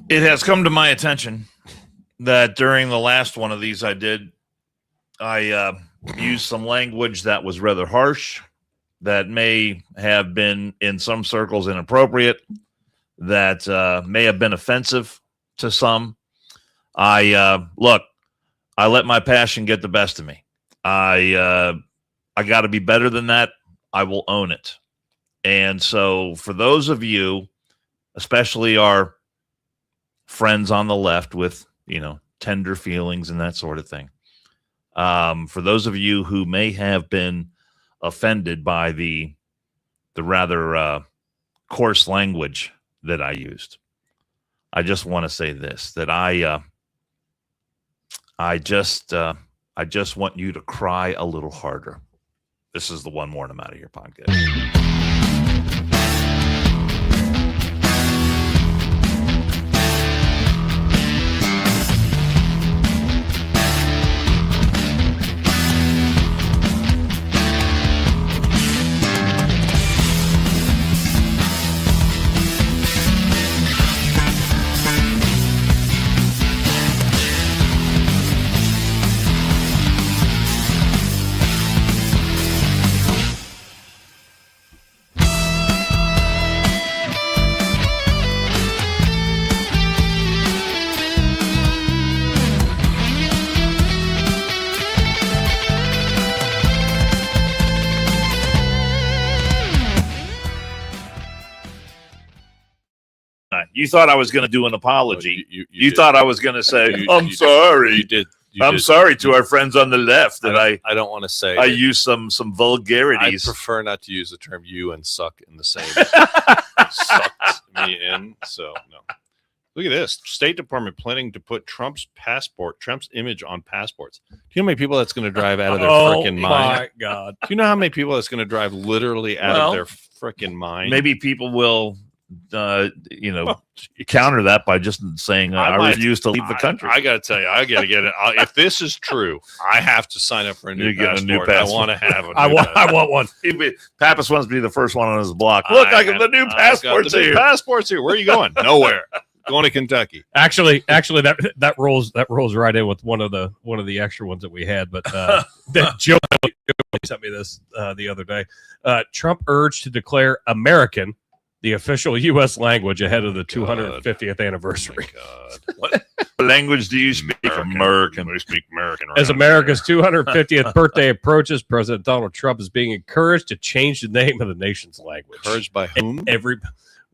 It has come to my attention that during the last one of these I used some language that was rather harsh, that may have been in some circles inappropriate, that may have been offensive to some. I let my passion get the best of me. I got to be better than that. I will own it. And so for those of you, especially our friends on the left with, tender feelings and that sort of thing, for those of you who may have been offended by the rather coarse language that I used, I just want to say this, that I just want you to cry a little harder. This is the One More and I'm Out of Here podcast. You thought I was going to do an apology. You thought I was going to say, I'm sorry. I'm sorry to our friends on the left that I don't want to say. I use some vulgarities. I prefer not to use the term "you" and "suck" in the same. Sucked me in. So no. Look at this. State Department planning to put Trump's image on passports. Do you know how many people that's going to drive out of their freaking mind? Oh my God. Do you know how many people that's going to drive literally out of their freaking mind? Maybe people will counter that by just saying I refuse to leave the country. I got to tell you, I got to get it. If this is true, I have to sign up for a new passport. I want to have a new I want one. Pappas wants to be the first one on his block. Look, I got the new passports here. Passports here. Where are you going? Nowhere. Going to Kentucky. Actually, that rolls right in with one of the extra ones that we had. But that Joe sent me this the other day. Trump urged to declare American the official U.S. language ahead of the 250th anniversary. Oh what language do you speak? American. We speak American. As America's 250th birthday approaches, President Donald Trump is being encouraged to change the name of the nation's language. Encouraged by whom?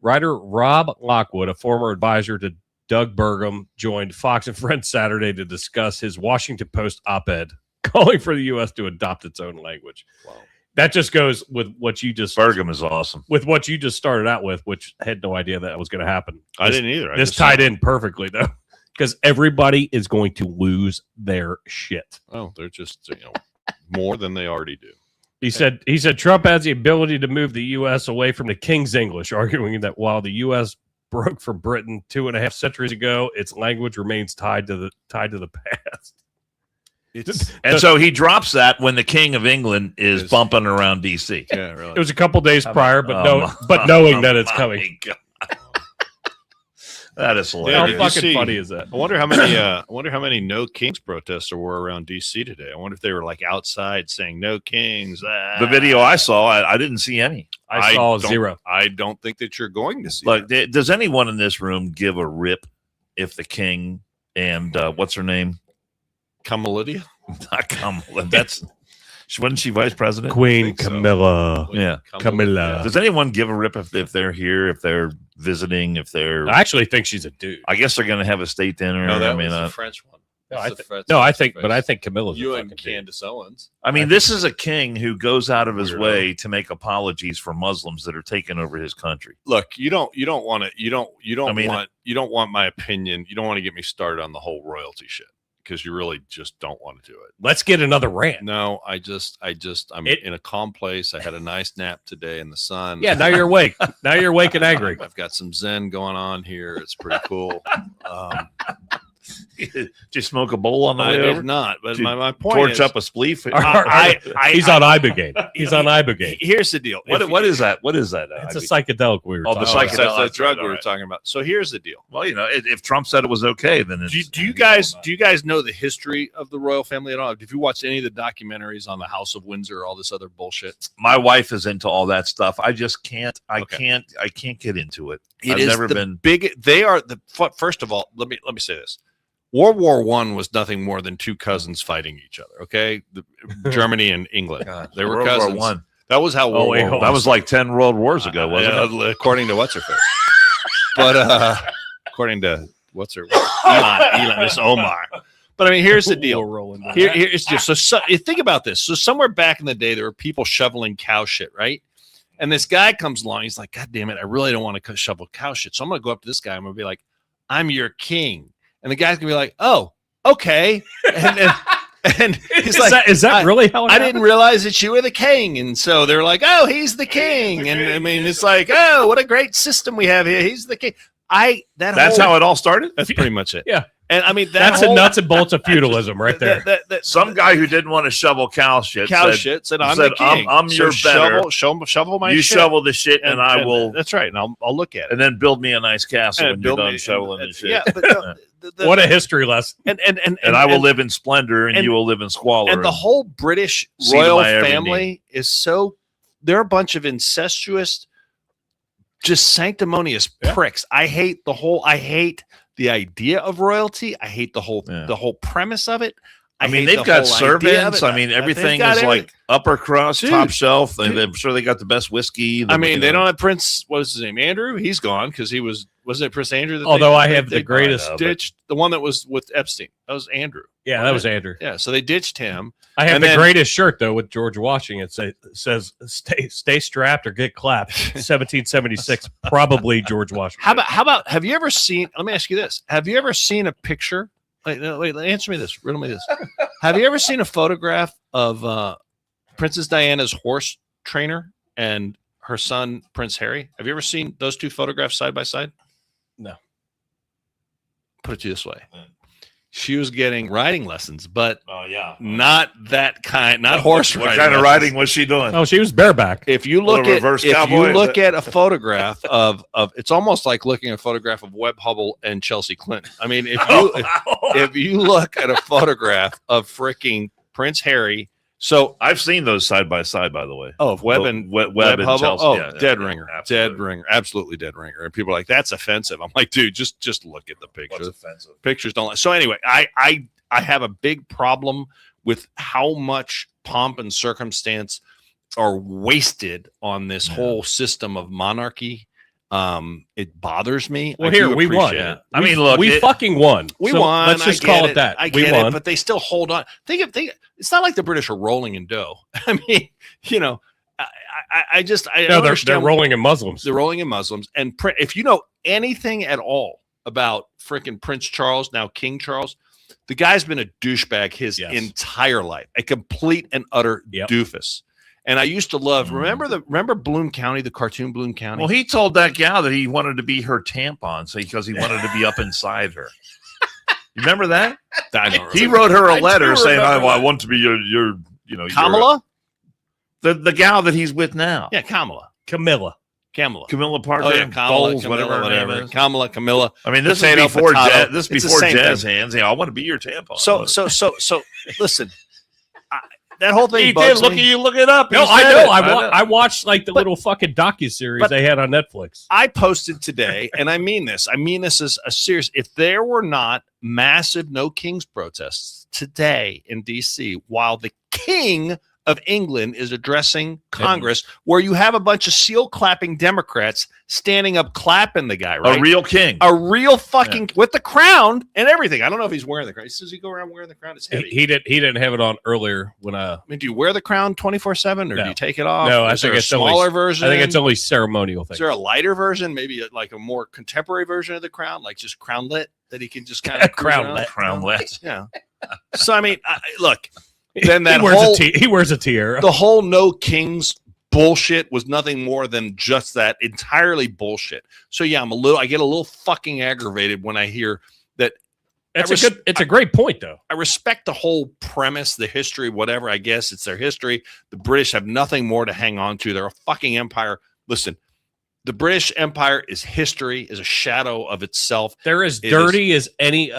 Writer Rob Lockwood, a former advisor to Doug Burgum, joined Fox and Friends Saturday to discuss his Washington Post op-ed calling for the U.S. to adopt its own language. Wow. That just goes with what you just... Burgum is awesome. With what you just started out with, which I had no idea that was going to happen. I didn't either. This tied in perfectly, though, because everybody is going to lose their shit. Oh, they're just, more than they already do. He said Trump has the ability to move the U.S. away from the King's English, arguing that while the U.S. broke from Britain 2.5 centuries ago, its language remains tied to the past. So he drops that when the King of England is bumping around D.C. Yeah, really. It was a couple days prior, but knowing that it's coming. God. That is hilarious. How fucking funny is that? I wonder how many No Kings protests there were around D.C. today. I wonder if they were like outside saying No Kings. The video I saw, I didn't see any. I saw zero. I don't think that you're going to see. Look, does anyone in this room give a rip if the King and what's her name? Kamala? Not Kamala. Wasn't she vice president? Queen Camilla. So. Yeah. Camilla. Does anyone give a rip if they're here, if they're visiting, if they're... I actually think she's a dude. I guess they're going to have a state dinner. No, that was the French one. I think Camilla's you and Candace Owens. I mean, this is a king who goes out of his way to make apologies for Muslims that are taking over his country. Look, you don't want my opinion. You don't want to get me started on the whole royalty shit, because you really just don't want to do it. Let's get another rant. No, I'm in a calm place. I had a nice nap today in the sun. Yeah, now you're awake. Now you're awake and angry. I've got some Zen going on here. It's pretty cool. Did you smoke a bowl on the I way over? did not. But Did my point Torch is, up a spleef? He's on Ibogaine. He's on Ibogaine. Here's the deal. What is that? What is that? It's a psychedelic we were Oh, the talking psychedelic. about. That's the drug All we were right. talking about. So here's the deal. Well, if Trump said it was okay, then it's, Do you guys know the history of the royal family at all? Have you watched any of the documentaries on the House of Windsor or all this other bullshit? my wife is into all that stuff. I just can't. I Okay. can't get into it. It I've is never the been. big. They are the first of all. Let me say this. World War I was nothing more than two cousins fighting each other. Okay, Germany and England. They were World War cousins. One. That was how World wait, War hold That was like 10 world wars ago, wasn't it? according to what's her face. But according to what's her Elon, this Omar. But I mean, here's the deal. Here's the deal. So you think about this. So somewhere back in the day, there were people shoveling cow shit, right? And this guy comes along. He's like, God damn it, I really don't want to shovel cow shit. So I'm going to go up to this guy. I'm going to be like, I'm your king. And the guy's going to be like, oh, okay. And he's Is that really how it I happened? didn't realize that you were the king. And so they're like, oh, he's the king. And I mean, it's like, oh, what a great system we have here. He's the king. That's how it all started. That's pretty much it. Yeah. And I mean, That's a nuts and bolts of feudalism right there. Some guy who didn't want to shovel cow shit said, I'm the king. I'm your better. Shovel my You shit. shovel the shit, and I will. That's right. And I'll look at it. And then build me a nice castle when you're build done me- shoveling the shit. Yeah, but What a history lesson. and And I will live in splendor, and you will live in squalor. And the whole British See to royal my every family is so, they're a bunch of incestuous, just sanctimonious pricks. I hate the idea of royalty. I hate the whole premise of it. I mean, hate they've the got whole idea of servants. it. I mean, everything They've got is like upper crust, Dude. top shelf. And Dude. I'm sure they got the best whiskey. I mean, they don't have Prince. What was his name? Andrew. He's gone because he wasn't it Prince Andrew? That Although I they have the greatest. ditched the one that was with Epstein. That was Andrew. Yeah, that was Andrew. Yeah, so they ditched him. I have And the then- greatest shirt though with George Washington. It says stay strapped or get clapped. 1776, probably George Washington. How about? Have you ever seen? Let me ask you this: have you ever seen a picture? Wait, answer me this. Riddle me this. Have you ever seen a photograph of Princess Diana's horse trainer and her son Prince Harry? Have you ever seen those two photographs side by side? No. Put it to you this way: she was getting riding lessons, but Oh yeah. not that kind, not horse What riding. kind of lessons. riding was she doing? Oh, she was bareback. If you look Little at reverse cowboy, a photograph of it's almost like looking at a photograph of Webb Hubble and Chelsea Clinton. I mean, if you look at a photograph of freaking Prince Harry, so I've seen those side by side, by the way. of Webb and Webb Webb and Hubble, Chelsea. oh, Yeah, dead yeah, ringer, absolutely. dead ringer, absolutely dead ringer. And people are like, that's offensive. I'm like, dude, just look at the picture. What's offensive? Pictures don't lie. So anyway, I have a big problem with how much pomp and circumstance are wasted on this whole system of monarchy. It bothers me. Well, I here do we won. appreciate it. I mean, look, we fucking won. We So won. Let's just I get call it that. I We get won. it, but they still hold on. Think it's not like the British are rolling in dough. I mean, I no, they're understand rolling in Muslims. they're rolling in Muslims. And if you know anything at all about freaking Prince Charles, now King Charles, the guy's been a douchebag his Yes. entire life, a complete and utter Yep. doofus. And I used to love. Remember Bloom County, the cartoon Bloom County. Well, he told that gal that he wanted to be her tampon, because he wanted to be up inside her. You remember that? I don't He remember. wrote her a I do letter saying, remember I that. want to be your Kamala. the gal that he's with now. Yeah, Kamala. Camilla. Camilla Parker. Oh yeah, Kamala, Bowles, Camilla, whatever her name whatever. is. Camilla. I mean, this Potato, is before potato. this It's the before same jazz thing. hands. I want to be your tampon. So listen, that whole thing he bugs did. Look me. at you. Look it up. He No, I said know. it. I watched like the little fucking docuseries but- they had on Netflix. I posted today, and I mean this. I mean this as a serious. If there were not massive No Kings protests today in D.C., while the King of England is addressing Congress, where you have a bunch of seal clapping Democrats standing up clapping the guy, right? A real king. A real fucking with the crown and everything. I don't know if he's wearing the crown. Does he go around wearing the crown? It's heavy. He didn't have it on earlier when I mean, do you wear the crown 24/7 or do No. you take it off? No, I Is think there a it's only- smaller version. I think it's only ceremonial Is thing. there a lighter version? Maybe like a more contemporary version of the crown, like just crownlet that he can just kind of Crownlet. Crownlet. Yeah. So I mean, look. Then that he wears whole he wears a tiara. the whole No Kings bullshit was nothing more than just that, entirely bullshit. So yeah, I get a little fucking aggravated when I hear that It's a great point, though. I respect the whole premise, the history, whatever. I guess it's their history. The British have nothing more to hang on to. They're a fucking empire. Listen, the British Empire is history, is a shadow of itself. They're as dirty as any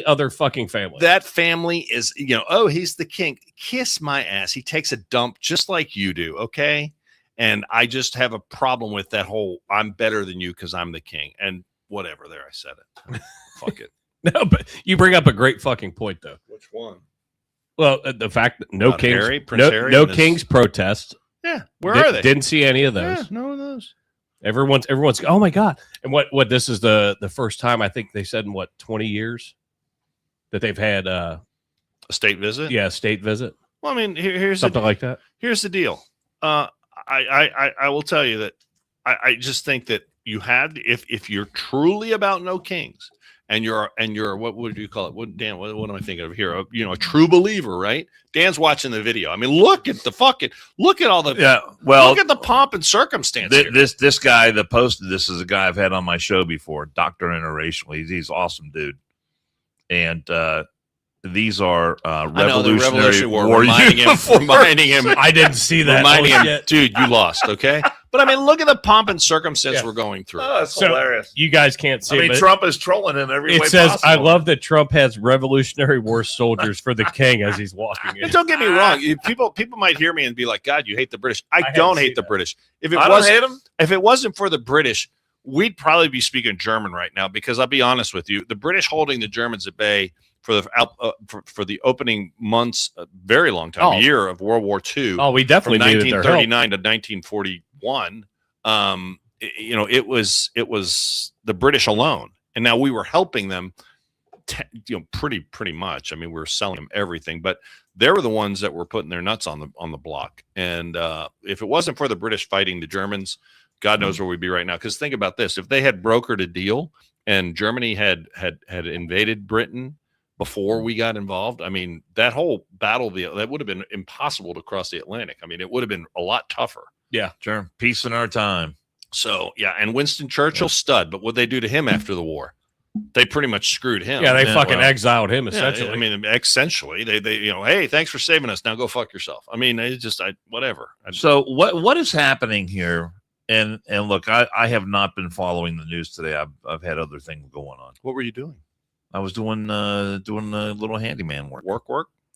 other fucking family. That family is, oh, he's the king. Kiss my ass. He takes a dump just like you do, okay? And I just have a problem with that whole I'm better than you because I'm the king. And whatever, there, I said it. Fuck it. No, but you bring up a great fucking point, though. Which one? Well, the fact that no About kings, Harry, Prince Harry no and his- kings protest. Yeah, where are they? Didn't see any of those. Yeah, none of those. Everyone's. Oh my god! And what? This is the first time I think they said in 20 years that they've had A state visit? a state visit, Well, I mean, here's something like that. here's the deal. I will tell you that I just think that you have, if you're truly about no kings and you're what would you call it? Dan, what am I thinking of here? A true believer, right? Dan's watching the video. I mean, look at all the look at the pomp and circumstance. Here. This guy that posted this is a guy I've had on my show before, Dr. Interracial. He's awesome dude. And these are Revolutionary War reminding him. I didn't see that. Reminding him, Shit. dude, you lost, okay? But I mean, look at the pomp and circumstance we're going through. Oh, that's So, hilarious. You guys can't see. I mean, but Trump is trolling in every way it says, possible. "I love that Trump has Revolutionary War soldiers for the king as he's walking in." And don't get me wrong, people might hear me and be like, "God, you hate the British." I don't haven't hate seen the that. British. If I don't hate him. if it wasn't for the British, we'd probably be speaking German right now. Because I'll be honest with you, the British holding the Germans at bay for the opening months, a very long time, a year of World War II. Oh, we from definitely needed their help. 1939 to 1941. It was the British alone, and now we were helping them, pretty much. I mean, we were selling them everything, but they were the ones that were putting their nuts on the block. And if it wasn't for the British fighting the Germans, God knows where we'd be right now. Because think about this: if they had brokered a deal and Germany had invaded Britain before we got involved, I mean, that whole battle, that would have been impossible to cross the Atlantic. I mean, it would have been a lot tougher. Yeah, Sure. Peace in our time. So, yeah, and Winston Churchill stud, but what they do to him after the war? They pretty much screwed him. yeah, they Yeah, fucking well, exiled him Yeah, essentially. I mean, essentially, they hey, thanks for saving us. Now go fuck yourself. I mean, it's just whatever. So what is happening here? And look, I have not been following the news today. I've had other things going on. What were you doing? I was doing a little handyman work,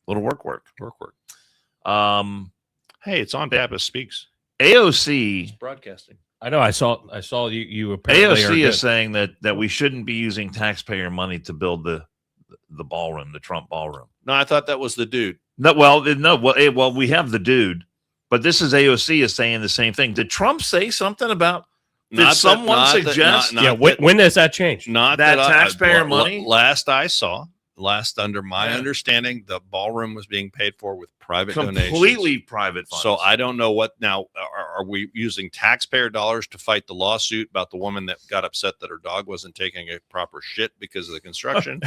little work. Hey, it's on Pappas Speaks. AOC Broadcasting. I know. I saw you. Apparently, AOC is saying that we shouldn't be using taxpayer money to build the ballroom, the Trump ballroom. No, I thought that was the dude. Well, we have the dude, but this is AOC is saying the same thing. Did Trump say something about? Did someone suggest? when does that change? Not that taxpayer money? Last under my understanding, the ballroom was being paid for with private donations. Completely private funds. So I don't know what now. Are we using taxpayer dollars to fight the lawsuit about the woman that got upset that her dog wasn't taking a proper shit because of the construction?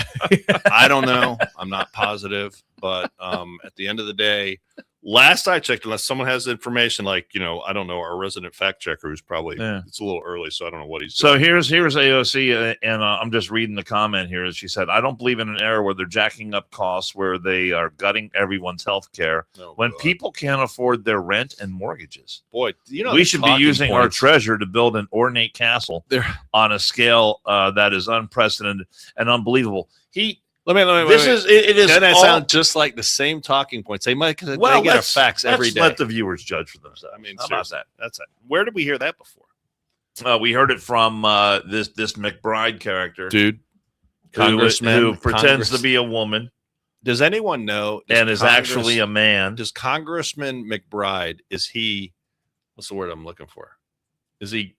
I don't know. I'm not positive, but at the end of the day, last I checked, unless someone has information like, I don't know, our resident fact checker who's probably, it's a little early, so I don't know what he's So doing. here's AOC, and I'm just reading the comment here. She said, I don't believe in an era where they're jacking up costs, where they are gutting everyone's health care when people can't afford their rent and mortgages. Boy, we should be using our treasure to build an ornate castle on a scale that is unprecedented and unbelievable. Let me. It is. Doesn't that all, sound just like the same talking points? They might. They get our facts every day. Let the viewers judge for themselves. I mean, how about that? That's it. Where did we hear that before? We heard it from this McBride character, dude, congressman who pretends to be a woman. Does anyone know? And is actually a man. Does Congressman McBride? Is he? What's the word I'm looking for? Is he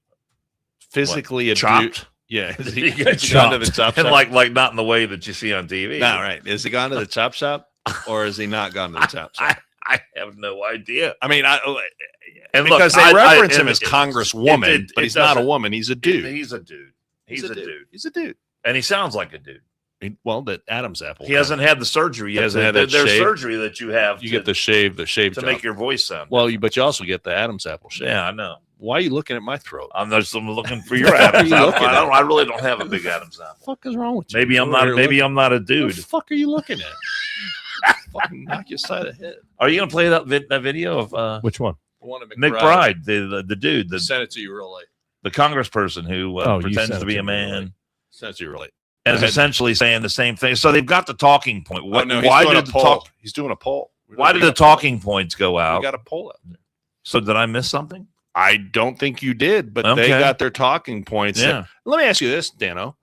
physically chopped? Yeah, is he gone to the chop shop? And like not in the way that you see on TV. No, right. Is he gone to the chop shop, or is he not gone to the chop shop? I have no idea. I mean, because they reference him as Congresswoman, but he's not a woman. He's a dude. He's a dude. He's a dude. He's a dude, and he sounds like a dude. Well, that Adam's apple. He hasn't had the surgery yet. He hasn't had that there's shave. surgery that you have. You get the shave to make your voice sound. Well, but you also get the Adam's apple shave. Yeah, I know. Why are you looking at my throat? I'm just looking for your Adam's apple. I really don't have a big Adam's apple. What the fuck is wrong with you? Maybe I'm not a What dude. the fuck are you looking at? Fucking knock you side of the head. Are you gonna play that video of Which one? I want to McBride, the dude, Send it to you real late. the congressperson who You pretends sent to it be to a me man early. Send it to you real late. and is essentially saying the same thing. So they've got the talking point. Why did the talk? He's doing a poll. Why did the talking points go We out? got a poll out there. So did I miss something? I don't think you did, but Okay. they got their talking points. Yeah. Let me ask you this, Dano.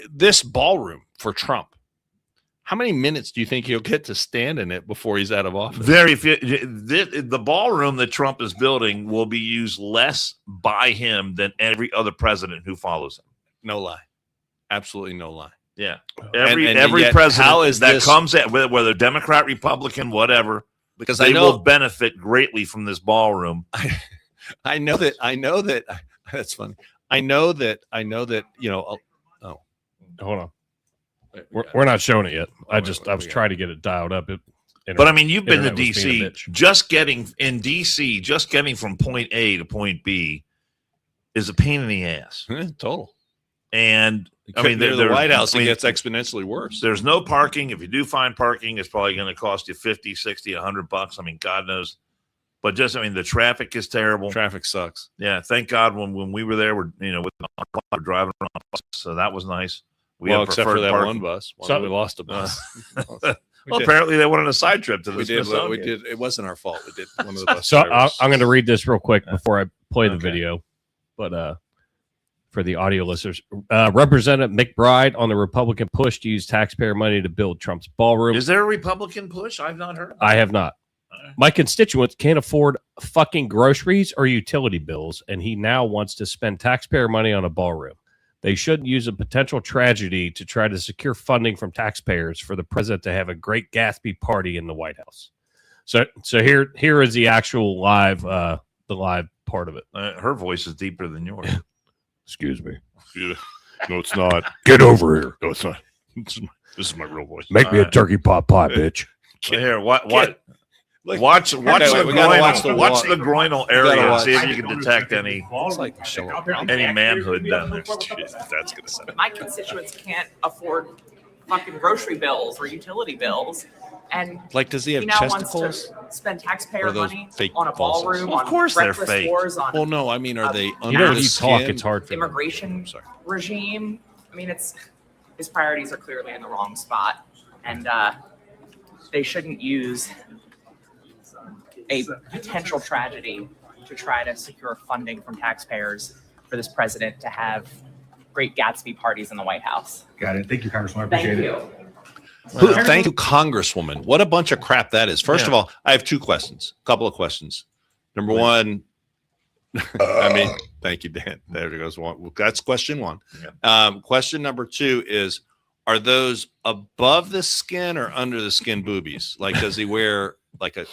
This ballroom for Trump, how many minutes do you think he'll get to stand in it before he's out of office? Very few. The ballroom that Trump is building will be used less by him than every other president who follows him. No lie. Absolutely no lie. Yeah. And Every yet, president how is that this- comes at, whether Democrat, Republican, whatever, Because they I will know benefit greatly from this ballroom. I know that that's funny. I know that Hold on. We're not showing it yet. I wait, was we trying to get it dialed up. But I mean, you've been to Internet was being a DC. bitch. Just getting from point A to point B is a pain in the ass. total. And I mean, Near the White House, I mean, it gets exponentially worse. there's no parking. If you do find parking, it's probably going to cost you 50, 60, $100. I mean, God knows. But the traffic is terrible. Traffic sucks. Yeah. Thank God when we were there, we're driving around, so that was nice. We Well, had except for preferred that parking. one bus. So- We lost a bus. Well, apparently they went on a side trip to the we did. Smithsonian. We did. It wasn't our fault. We did one of the bus So drivers. I'm going to read this real quick before I play the Okay. video. But for the audio listeners, Representative McBride on the Republican push to use taxpayer money to build Trump's ballroom. Is there a Republican push? I've not heard. I have not. My constituents can't afford fucking groceries or utility bills, and he now wants to spend taxpayer money on a ballroom. They shouldn't use a potential tragedy to try to secure funding from taxpayers for the president to have a great Gatsby party in the White House. So here is the actual live part of it. Her voice is deeper than yours. Excuse me. Yeah. No, it's not. Get over here. No, it's not. This is my real voice. Make me a turkey pot pie, bitch. Here, what? Like- Watch we the gotta watch the groinal. wall. Watch the groinal gotta area and watch- see if you can detect any It's like showing manhood down there. That's gonna sound. My constituents can't afford fucking grocery bills or utility bills, and Like, does he have he now wants chesticles? to spend taxpayer Or those money fake on a falsies? ballroom, Of on course they're reckless fake. wars, on Well, no. I mean, are they under You know, when the you skin? talk, it's hard for them. immigration Sorry. regime. I mean, his priorities are clearly in the wrong spot, and they shouldn't use a potential tragedy to try to secure funding from taxpayers for this president to have great Gatsby parties in the White House. Got it. Thank you, Congressman. I Thank appreciate you. it. Thank you, Congresswoman. What a bunch of crap that is. First Yeah. of all, I have two questions. A couple of questions. Number one, I mean, thank you, Dan. There it goes. One. That's question one. Question number two is: are those above the skin or under the skin boobies? Like, does he wear like a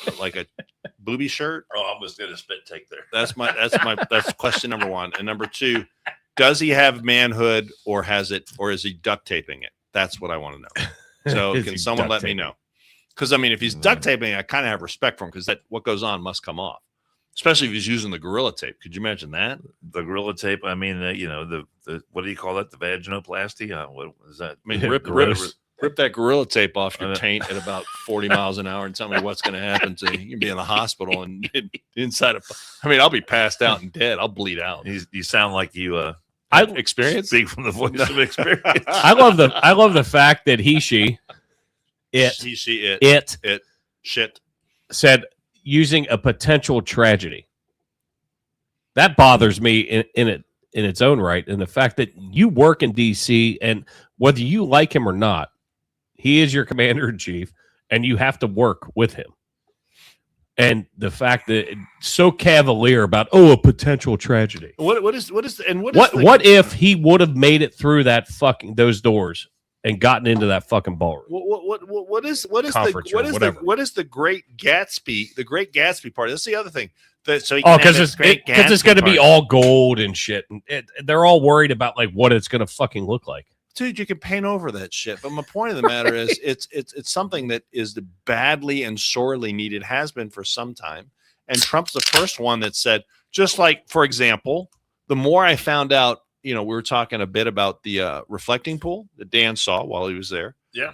booby shirt? Oh, I was going to spit take there. That's question number one. And number two, does he have manhood or is he duct taping it? That's what I want to know. So Is can he someone duct let me taping? know? Because I mean, if he's duct taping, I kind of have respect for him because that what goes on must come off. Especially if he's using the Gorilla Tape. Could you imagine that? The Gorilla Tape. I mean, the what do you call that? The vaginoplasty? What is that? I mean, Yeah, rip gross. that Gorilla Tape off your Uh, taint at about 40 miles an hour and tell me what's going to happen to you. You can be in the hospital and inside of. I mean, I'll be passed out and dead. I'll bleed out. You sound like you Experience? speak from the voice of experience. I love the fact that he, she Shit. said using a potential tragedy. That bothers me in its own right, and the fact that you work in DC, and whether you like him or not, he is your commander in chief, and you have to work with him. And the fact that it's so cavalier about a potential tragedy. What If he would have made it through those doors and gotten into that fucking ballroom? What is Conference room, whatever. the Great Gatsby? The Great Gatsby party. That's the other thing. So Because it's going to be all gold and shit. And they're all worried about like what it's going to fucking look like. dude, you can paint over that shit. But my point of the matter is, it's something that is badly and sorely needed, has been for some time, And Trump's the first one that said, just like, for example, the more I found out, we were talking a bit about the reflecting pool that Dan saw while he was there. Yeah.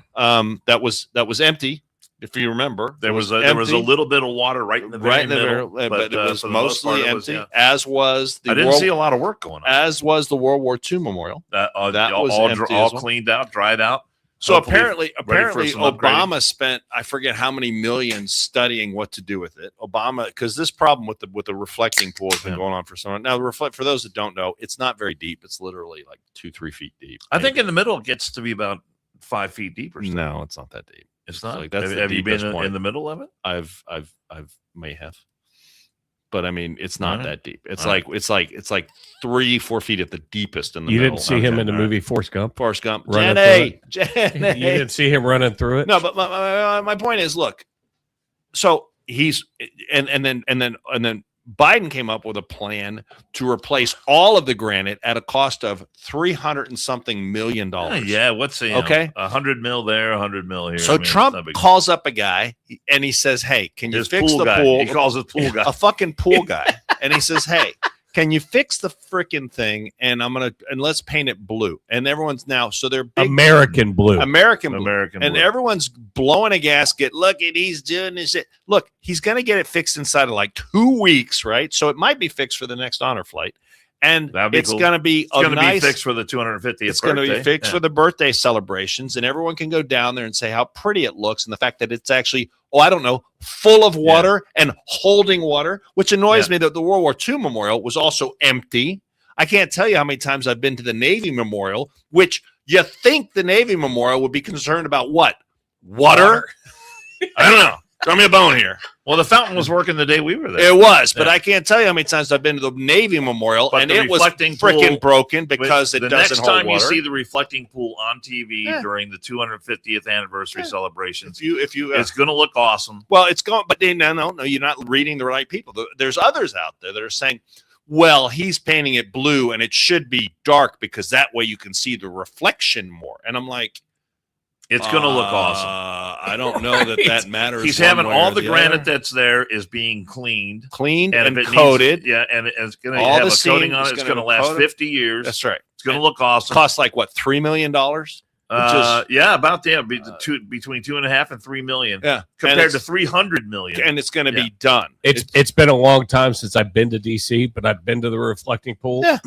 That was empty. If you remember, there was a little bit of water right in the middle, but it was for the most mostly part, empty. As was the I didn't see a lot of work going on. As was the World War II memorial. That was empty all as well. cleaned out, dried out. So Hopefully apparently some Obama upgrading. spent, I forget how many millions studying what to do with it. Obama, because this problem with the reflecting pool has been going on for some. Now, for those that don't know, it's not very deep. It's literally like 2-3 feet deep. I think in the middle it gets to be about 5 feet deep or something. No, it's not that deep. It's not. Like, that's the have you been deepest point. in the middle of it? I've may have, but I mean, it's not All right. that deep. It's All like it's like 3-4 feet at the deepest in the You middle. didn't see him in the all right. movie Forrest Gump. Forrest Gump. Running Jenny. You didn't see him running through it. No, but my point is, look. So he's and then Biden came up with a plan to replace all of the granite at a cost of $300 and something million. Yeah, what's the Okay. 100 mil there, 100 mil here. So I mean, it's Trump not big. calls up a guy and he says, "Hey, can you His fix the guy. pool?" He calls it pool guy. A fucking pool guy, and he says, "Hey, can you fix the freaking thing? And let's paint it blue." And everyone's now they're big American blue. American blue. American And blue. everyone's blowing a gasket. Look at he's doing this. Look, he's going to get it fixed inside of like 2 weeks, right? So it might be fixed for the next honor flight, and That'd be it's cool. going to be It's going to nice. be fixed for the 250th It's going to be birthday. fixed Yeah. for the birthday celebrations, and everyone can go down there and say how pretty it looks, and the fact that it's actually, I don't know, full of water and holding water, which annoys me that the World War II memorial was also empty. I can't tell you how many times I've been to the Navy memorial, which you think the Navy memorial would be concerned about what? Water? I don't know. Throw me a bone here. Well, the fountain was working the day we were there. It was, but Yeah. I can't tell you how many times I've been to the Navy memorial, But and the it was reflecting freaking pool- broken because it the doesn't next hold time water. you see the reflecting pool on TV Yeah. during the 250th anniversary celebrations, if you it's going to look awesome. Well, it's going, but no, you're not reading the right people. There's others out there that are saying, well, he's painting it blue and it should be dark because that way you can see the reflection more. And I'm like, It's going to look awesome. I don't know that matters. He's one having way all or the granite other. that's there is being cleaned cleaned and if it coated. Needs, and it's going to All have the a coating seams on it. is It's gonna going to be last coated. 50 years. That's right. It's going to look awesome. Costs like what, $3 million? Yeah, about that. Between 2.5 and 3 million. Yeah, compared to 300 million. and it's going to Yeah. be done. It's been a long time since I've been to DC, but I've been to the reflecting pool, Yeah.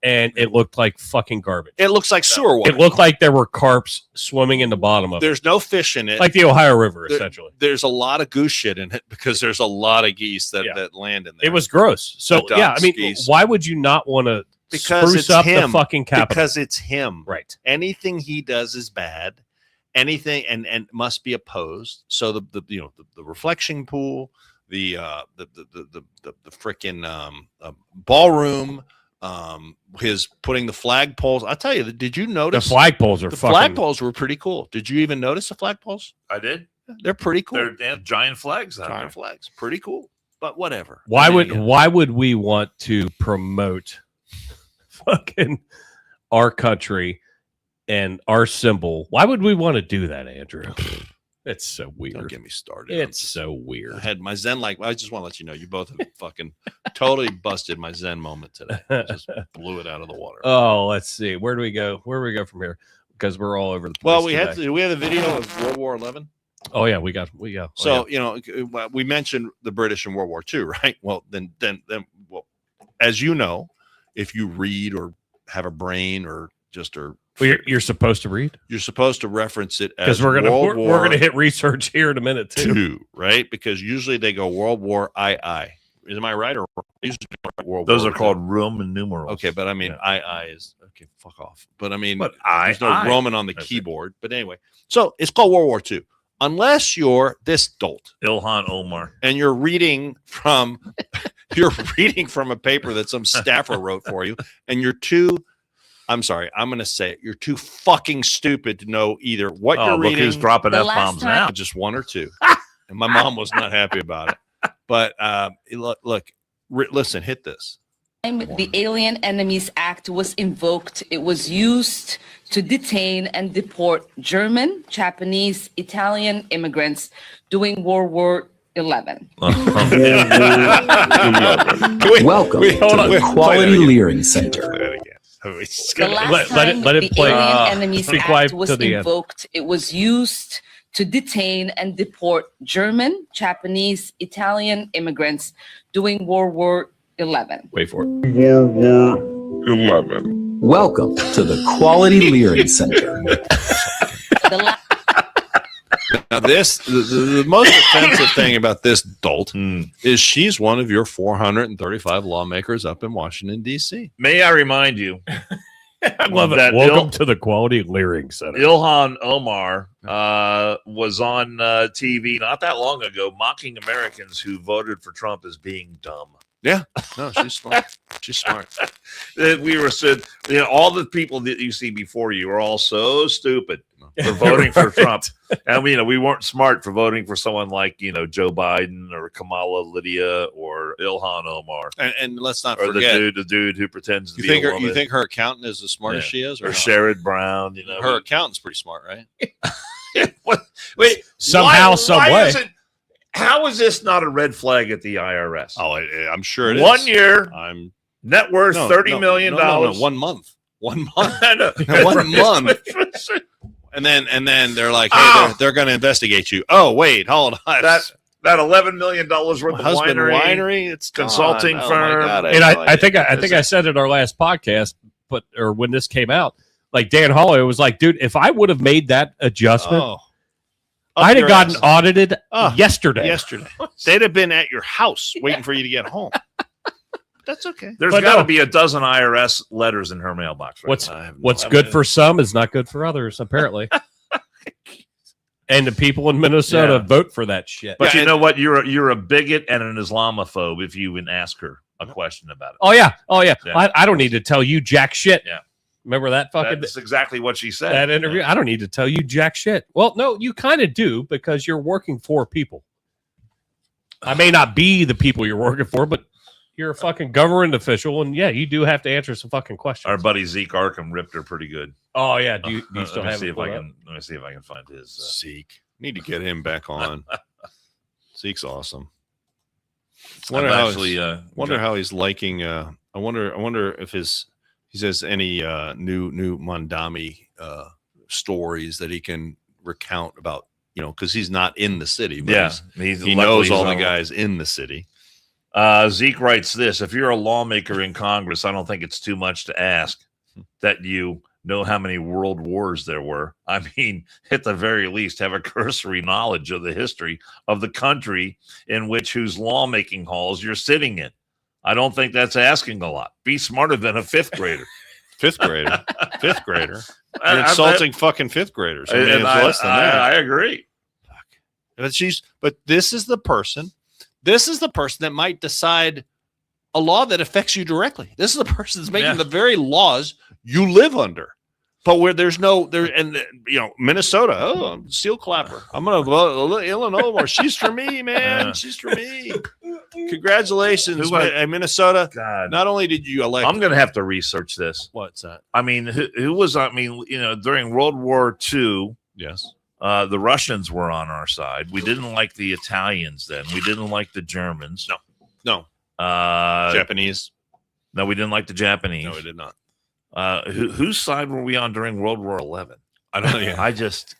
and it looked like fucking garbage. It looks like sewer water. It looked like there were carps swimming in the bottom of it, There's no fish in it. like the Ohio River, There- essentially. There's a lot of goose shit in it because there's a lot of geese that Yeah. land in there. It was gross. So The yeah, I ducks, mean, geese. why would you not want to Because spruce it's up him. the fucking Capitol? because it's him. Right. Anything he does is bad. Anything and must be opposed. So the reflection pool, the frickin' ballroom, his putting the flagpoles. I'll tell you, did you The notice flagpoles are the fucking. flagpoles were pretty cool? Did you even notice the flagpoles? I did. They're pretty cool. They have giant flags out Giant flags, pretty cool. But whatever. Why I mean, would again, why would we want to promote fucking our country and our symbol? Why would we want to do that, Andrew? It's so Don't weird. get me started. It's so weird. I had my Zen I just want to let you know you both have fucking totally busted my Zen moment today. Just blew it out of the water. Oh, let's see. Where do we go? Where do we go from here? Because we're all over the place. Well, we today. had a video of World War XI. Oh yeah, we got. So we mentioned the British in World War II, right? Well, then, well, as you know, if you read or have a brain or just Well, you're supposed to read you're supposed to reference it as because we're World War gonna hit research here in a minute too. II, right? Because usually they go World War II. Am I right or usually World Those War are called Roman numerals. Okay, but I mean, Yeah. II is okay. Fuck off. But I mean, But there's no I Roman on the That's it. keyboard. But anyway, so it's called World War II. Unless you're this dolt Ilhan Omar. and you're reading from a paper that some staffer wrote for you, and you're too. I'm sorry, I'm going to say it. You're too fucking stupid to know either what Oh, you're look reading, who's dropping The F last bombs time- now. just one or two. And my mom was not happy about it. But listen, hit this. The Alien Enemies Act was invoked. It was used to detain and deport German, Japanese, Italian immigrants during World War 11. Welcome wait, to hold on. the Wait, Quality wait. Leering Center. Play that again. Oh, he's The gonna- last let it- time let it the play. Alien Enemies Be quiet Act was till the end. invoked, it was used to detain and deport German, Japanese, Italian immigrants during World War 11. Wait for it. Welcome to the Quality Leering Center. The la- Now, the most offensive thing about this dolt is she's one of your 435 lawmakers up in Washington, D.C. May I remind you, I love it. That Welcome to the Quality Leering Center. Ilhan Omar was on TV not that long ago mocking Americans who voted for Trump as being dumb. Yeah, no, she's smart. She's smart. That we were said, all the people that you see before you are all so stupid for voting for Right. Trump, and we weren't smart for voting for someone like Joe Biden or Kamala Lydia or Ilhan Omar And let's not or forget. the dude who pretends to You be think a her? woman. You think her accountant is as smart as Yeah. she is, or not? Sherrod Brown? Her accountant's pretty smart, right? Wait, Somehow, some way. How is this not a red flag at the IRS? Oh, I'm sure it is. 1 year, I'm net worth no, $30 no, million. No, 1 month. 1 month. I know. 1 month. And then they're like, hey, Ah. they're going to investigate you. Oh, wait, hold on. that $11 million worth of husband winery. It's consulting gone. firm. Oh my God, And I think Is I it- said in our last podcast, or when this came out, like Dan Holloway was like, dude, if I would have made that adjustment, Oh. I'd have gotten ass. audited Oh, yesterday. yesterday. They'd have been at your house waiting for you to get home. That's okay. There's But got to no. be a dozen IRS letters in her mailbox. Right What's now. what's good for some is not good for others, apparently. And the people in Minnesota Yeah. vote for that shit. But Yeah, you know what? You're a bigot and an Islamophobe if you even ask her a question about it. Oh yeah. Yeah. I don't need to tell you jack shit. Yeah. Remember that fucking That's exactly what she said. that interview? I don't need to tell you jack shit. Well, no, you kind of do because you're working for people. I may not be the people you're working for, but you're a fucking government official, and yeah, you do have to answer some fucking questions. Our buddy Zeke Arkham ripped her pretty good. Oh yeah, do you Let still me have see it if pulled I up? can. Let me see if I can find his. Zeke. Need to get him back on. Zeke's awesome. I'm actually. Wonder how he's liking. I wonder if he says any new Mondami stories that he can recount about. Because he's not in the city. But Yeah, he knows all the guys in the city. Zeke writes this: if you're a lawmaker in Congress, I don't think it's too much to ask that you know how many world wars there were. I mean, at the very least, have a cursory knowledge of the history of the country in whose lawmaking halls you're sitting in. I don't think that's asking a lot. Be smarter than a fifth grader. Fifth grader. Fifth grader. I- You're I- insulting fucking fifth graders. I mean, and it's I, less than that. I agree. But this is the person. This is the person that might decide a law that affects you directly. This is the person that's making Yeah. the very laws you live under. But where there's no there, and Minnesota. Oh, I'm steel clapper. I'm gonna vote Illinois. Or she's for me, man. Yeah. She's for me. Congratulations, Who was- Minnesota. God, Not only did you elect, I'm going to have to research this. what's that? I mean, who was? I mean, during World War II. Yes. The Russians were on our side. We didn't like the Italians then. We didn't like the Germans. No. No, Japanese. we didn't like the Japanese. No, we did not. Whose side were we on during World War 11? I don't know. Yeah. I just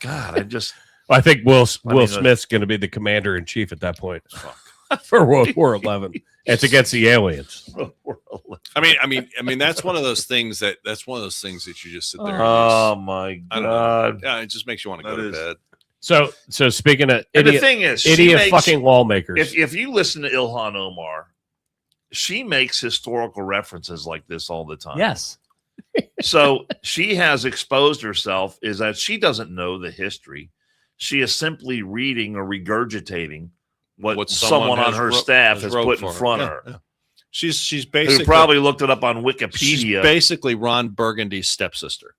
I think Will mean, Smith's going to be the commander in chief at that point for World War 11. It's against the aliens. World War 11. I mean, that's one of those things that you just sit there. And Oh my I don't know. God! yeah, it just makes you want to go That to is- bed. So speaking of And the idiot, thing is, she idiot makes- fucking lawmakers. if you listen to Ilhan Omar, she makes historical references like this all the time. yes. So she has exposed herself is that she doesn't know the history. She is simply reading or regurgitating what someone on has her wrote- staff has wrote put for in front of Yeah, her. yeah. She's Who basically probably looked it up on she's Wikipedia. basically Ron Burgundy's stepsister.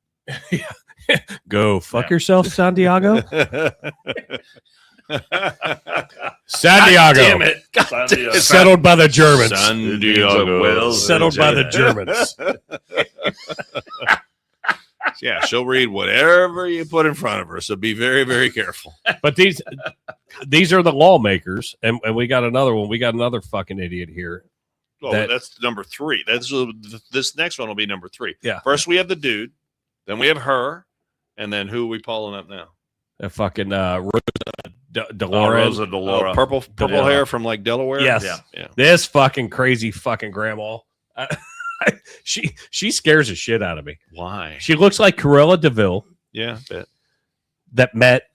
Go fuck Yeah. yourself, Santiago. God damn Santiago. it. Santiago. Settled by the Germans. San Diego. Settled by the Germans. Yeah, she'll read whatever you put in front of her. So be very, very careful. But these these are the lawmakers, and we got another one. We got another fucking idiot here. Well, that's number 3. This next one will be number 3. Yeah. First we have the dude, then we have her, and then who are we pulling up now? A fucking Rosa DeLauren. Rosa DeLaura. Oh, purple Delora. hair from like Delaware. Yes. Yeah. This fucking crazy fucking grandma. She scares the shit out of me. Why? She looks like Cruella DeVille Yeah, bet. that met,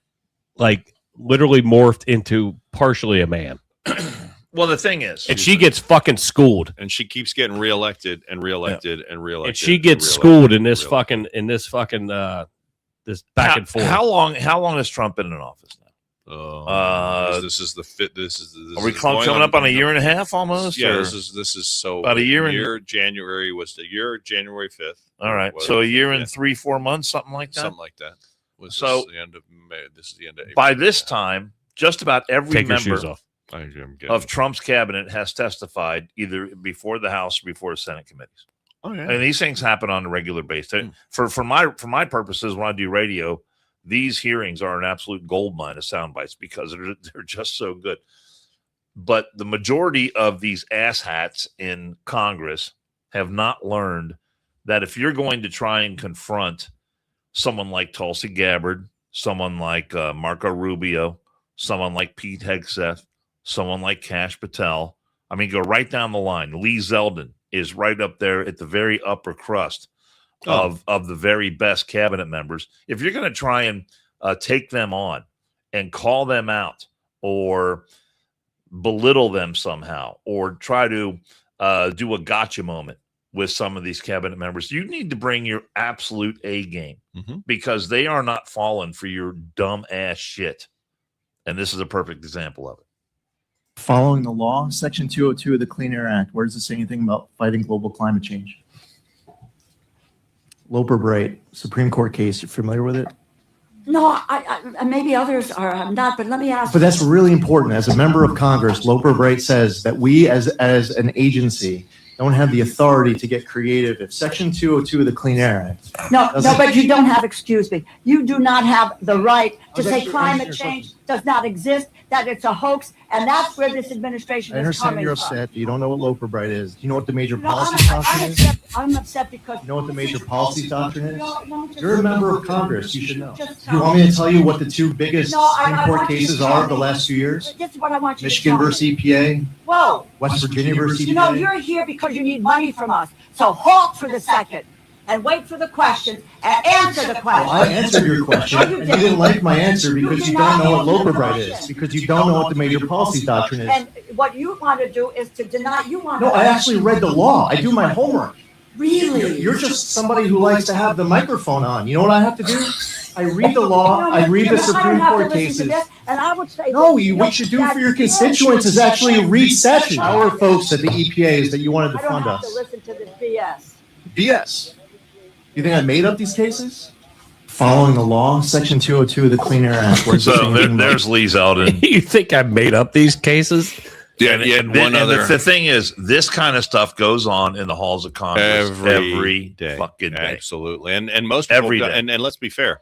like, literally morphed into partially a man. Well, the thing is, And she gets fucking schooled. And she keeps getting reelected and reelected and reelected. And she gets and schooled in this reelected. fucking this back and forth. How long has Trump been in office now? This is the fit. This is. Are we coming up on a year and a half almost? Yeah, or? this is so About a year January was the year January 5th. All right, so a year and 3-4 months, something like that. Something like that. So the end of May. This is the end of April. By this time, just about every Take your member shoes off. of Trump's cabinet has testified either before the House or before the Senate committees. Oh yeah. And these things happen on a regular basis. For my purposes, when I do radio, these hearings are an absolute goldmine of sound bites because they're just so good. But the majority of these asshats in Congress have not learned that if you're going to try and confront someone like Tulsi Gabbard, someone like Marco Rubio, someone like Pete Hegseth, someone like Kash Patel, I mean, go right down the line. Lee Zeldin is right up there at the very upper crust of the very best cabinet members. If you're going to try and take them on and call them out or belittle them somehow or try to do a gotcha moment with some of these cabinet members, you need to bring your absolute A game because they are not falling for your dumb ass shit. And this is a perfect example of it. Following the law, Section 202 of the Clean Air Act, where does it say anything about fighting global climate change? Loper Bright, Supreme Court case, you're familiar with it? No, I maybe others are. I'm not, but let me ask. But that's really important. As a member of Congress, Loper Bright says that we as an agency don't have the authority to get creative. If Section 202 of the Clean Air Act. No, but you don't have, excuse me, you do not have the right to say climate change does not exist, that it's a hoax, and that's where this administration I is understand coming you're from. upset. You don't know what Loper Bright is. Do you know what the major No, policy doctrine is? I'm upset because. You know what the major policy doctrine is? No, just- You're a member of Congress. You should know. Just Do you want me to tell you what the two biggest No, I Supreme Court want you to cases tell are of the me. last few years? This is what I want you Michigan to tell versus me. EPA, Whoa. West Virginia versus You know, EPA. you're here because you need money from us. So halt for the second and wait for the questions and answer the question. Well, I answered your question, No, you and you didn't like my answer because did you not don't know what answer the Loper Bright question. is, because you don't know what the major policy doctrine is. And what you want to do is to deny, you want to. No, I actually read the law. I do my homework. Really? You're just somebody who likes to have the microphone on. You know what I have to do? I read the law, I read the Supreme Court cases. And I would say. No, what you should do for your constituents is actually read statutes. Our folks at the EPA is that you wanted to I don't fund have to us. listen to this BS. BS. You think I made up these cases? Following the law, Section 202 of the Clean Air Act. where it says So anything about- there's Lee Zeldin. You think I made up these cases? Yeah, And- yeah. and One the- other the thing is, this kind of stuff goes on in the halls of Congress every day, fucking day. absolutely. And most people Every don't- day. And let's be fair,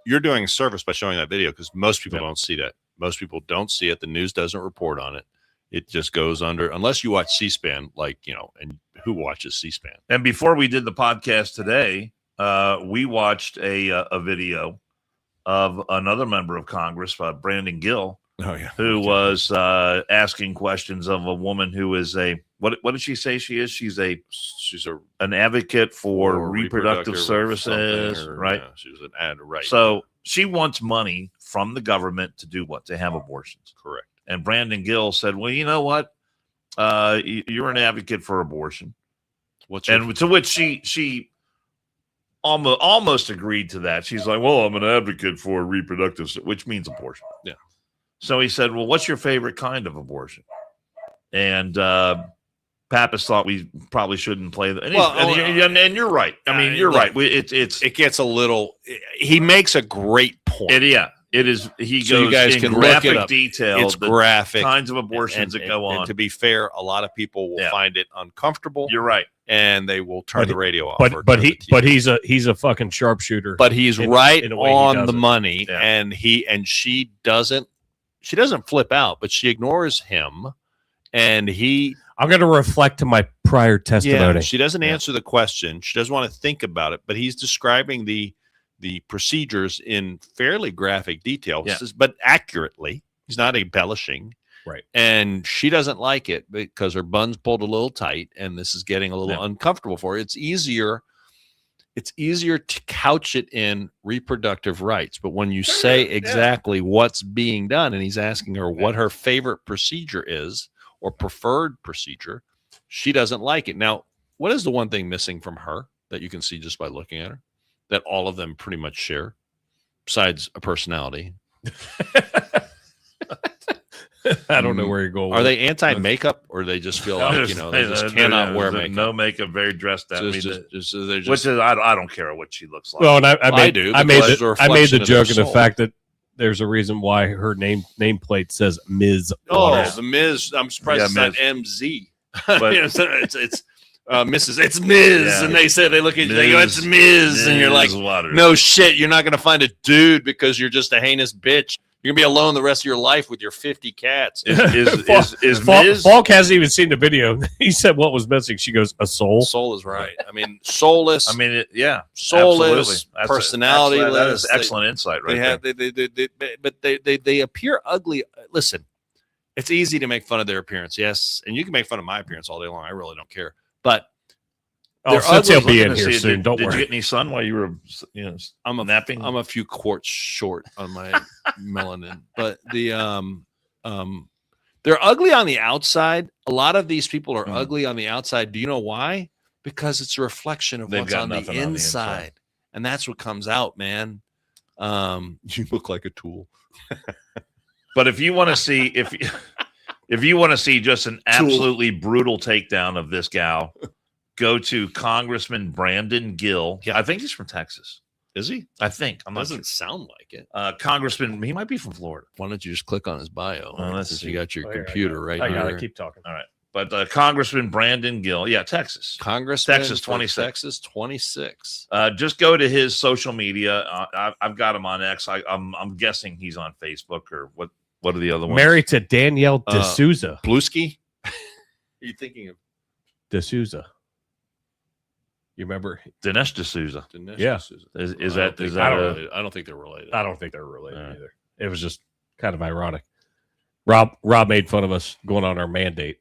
you're doing a service by showing that video because most people Yeah. don't see that. Most people don't see it. The news doesn't report on it. It just goes under unless you watch C-SPAN, like and who watches C-SPAN? And before we did the podcast today, we watched a video of another member of Congress, Brandon Gill, Oh yeah, who was asking questions of a woman who is what did she say she is? She's an advocate for reproductive services, something, or, right? yeah, she was an ad, right? So she wants money from the government to do what? To have abortions. correct. And Brandon Gill said, well, you know what? You're an advocate for abortion. What's your, And to which she almost agreed to that. She's like, well, I'm an advocate for reproductive, which means abortion. Yeah. So he said, well, what's your favorite kind of abortion? And Pappas thought we probably shouldn't play that. And you're right. I mean, you're right. it gets a little. He makes a great point. It is. He So you goes guys in can look it graphic up. detail. It's the graphic. kinds of abortions that go on. And to be fair, a lot of people will Yeah. find it uncomfortable. You're right. And they will turn the radio off. or But turn the TV. he's a fucking sharpshooter. But he's in- right in a way he on does the it. money, Yeah. and she doesn't she doesn't flip out, but she ignores him, and I'm going to reflect to my prior testimony. she doesn't answer the question. She doesn't want to think about it, but he's describing the procedures in fairly graphic detail, but accurately. He's not embellishing. Right. And she doesn't like it because her bun's pulled a little tight, and this is getting a little uncomfortable for her. It's easier to couch it in reproductive rights. But when you say exactly what's being done, and he's asking her what her favorite procedure is or preferred procedure, she doesn't like it. Now, what is the one thing missing from her that you can see just by looking at her that all of them pretty much share, besides a personality? I don't know where you're going. Are they anti-makeup, or they just feel like they just cannot wear makeup? No makeup, very dressed up. Which is I don't care what she looks like. Well, and I do. I made the joke of in the fact that there's a reason why her nameplate says Ms. Waters. The Ms. I'm surprised it's not MZ. But it's Mrs. It's Ms. And they look at you, they go, it's Ms. And you're like, Waters. no shit, you're not going to find a dude because you're just a heinous bitch. You're gonna be alone the rest of your life with your 50 cats. Is Ms. Falk hasn't even seen the video. He said what was missing. She goes, a soul. Soul is right. I mean, soulless. I mean, soulless absolutely. personality. That is excellent insight, right? They appear ugly. Listen, it's easy to make fun of their appearance, yes, and you can make fun of my appearance all day long. I really don't care, but. Since he'll be in here soon, don't worry. Did you get any sun while you were, napping? I'm a few quarts short on my melanin, but they're ugly on the outside. A lot of these people are ugly on the outside. Do you know why? Because it's a reflection of what's on the inside, and that's what comes out, man. You look like a tool. But if you want to see if you want to see just an absolutely brutal takedown of this gal. Go to Congressman Brandon Gill. Yeah, I think he's from Texas. Is he? I think. Doesn't sound like it. Congressman, he might be from Florida. Why don't you just click on his bio? Since you got your computer right here. I here. gotta keep talking. All right. But Congressman Brandon Gill, Texas. Congressman Texas 26. Texas 26. Just go to his social media. I've got him on X. I'm guessing he's on Facebook or what are the other ones? Married to Danielle D'Souza. Bluesky? Are you thinking of D'Souza? You remember Dinesh D'Souza? Yeah. Is that I don't think they're related. I don't think they're related either. It was just kind of ironic. Rob made fun of us going on our mandate.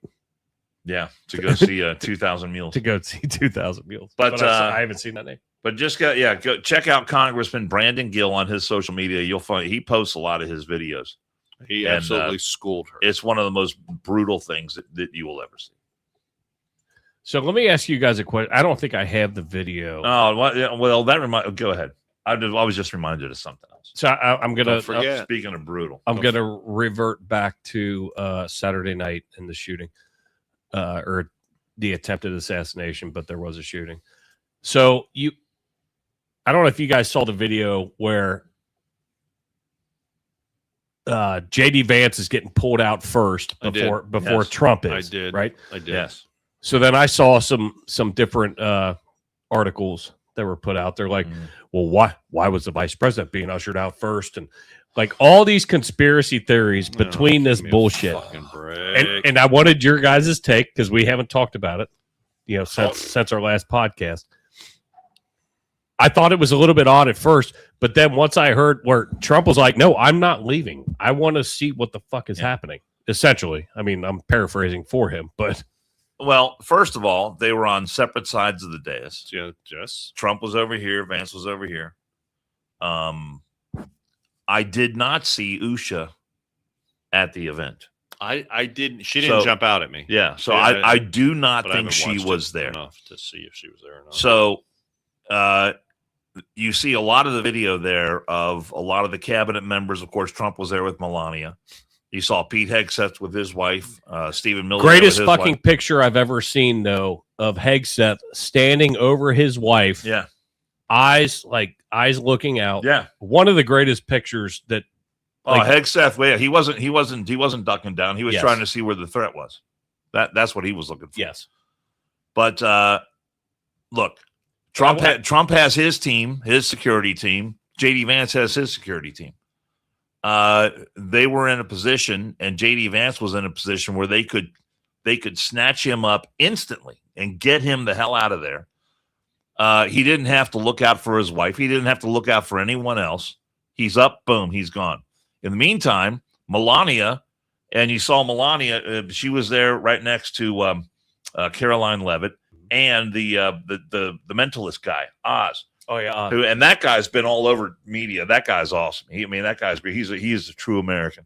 Yeah, to go see 2,000 Mules. To go see 2,000 Mules. But I haven't seen that name. But just go check out Congressman Brandon Gill on his social media. You'll find he posts a lot of his videos. He absolutely schooled her. It's one of the most brutal things that you will ever see. So let me ask you guys a question. I don't think I have the video. Oh, well, go ahead. I was just reminded of something else. So I'm going to forget. Speaking of brutal, I'm going to revert back to Saturday night and the shooting, or the attempted assassination, but there was a shooting. So I don't know if you guys saw the video where JD Vance is getting pulled out first before Trump is. I did. Right? I did. Yes. So then I saw some different articles that were put out there, like, well, why was the vice president being ushered out first, and like all these conspiracy theories between this bullshit. And I wanted your guys' take because we haven't talked about it, since our last podcast. I thought it was a little bit odd at first, but then once I heard where Trump was like, "No, I'm not leaving. I want to see what the fuck is happening." Essentially, I mean, I'm paraphrasing for him, but. Well, first of all, they were on separate sides of the dais. Yeah, yes. Trump was over here. Vance was over here. I did not see Usha at the event. I didn't. She didn't jump out at me. Yeah. So I do not think she was there enough to see if she was there or not. So you see a lot of the video there of a lot of the cabinet members. Of course, Trump was there with Melania. You saw Pete Hegseth with his wife, Stephen Miller. Greatest fucking picture I've ever seen, though, of Hegseth standing over his wife. Yeah. Eyes looking out. Yeah. One of the greatest pictures that. Hegseth. Well, he wasn't ducking down. He was trying to see where the threat was. That's what he was looking for. Yes. But look, Trump has his team, his security team. JD Vance has his security team. they were in a position, and JD Vance was in a position where they could snatch him up instantly and get him the hell out of there. He didn't have to look out for his wife. He didn't have to look out for anyone else. He's up, boom, he's gone. In the meantime, Melania, and you saw Melania, she was there right next to Caroline Levitt and the mentalist guy, Oz. Oh yeah, And that guy's been all over media. That guy's awesome. That guy's he's a true American.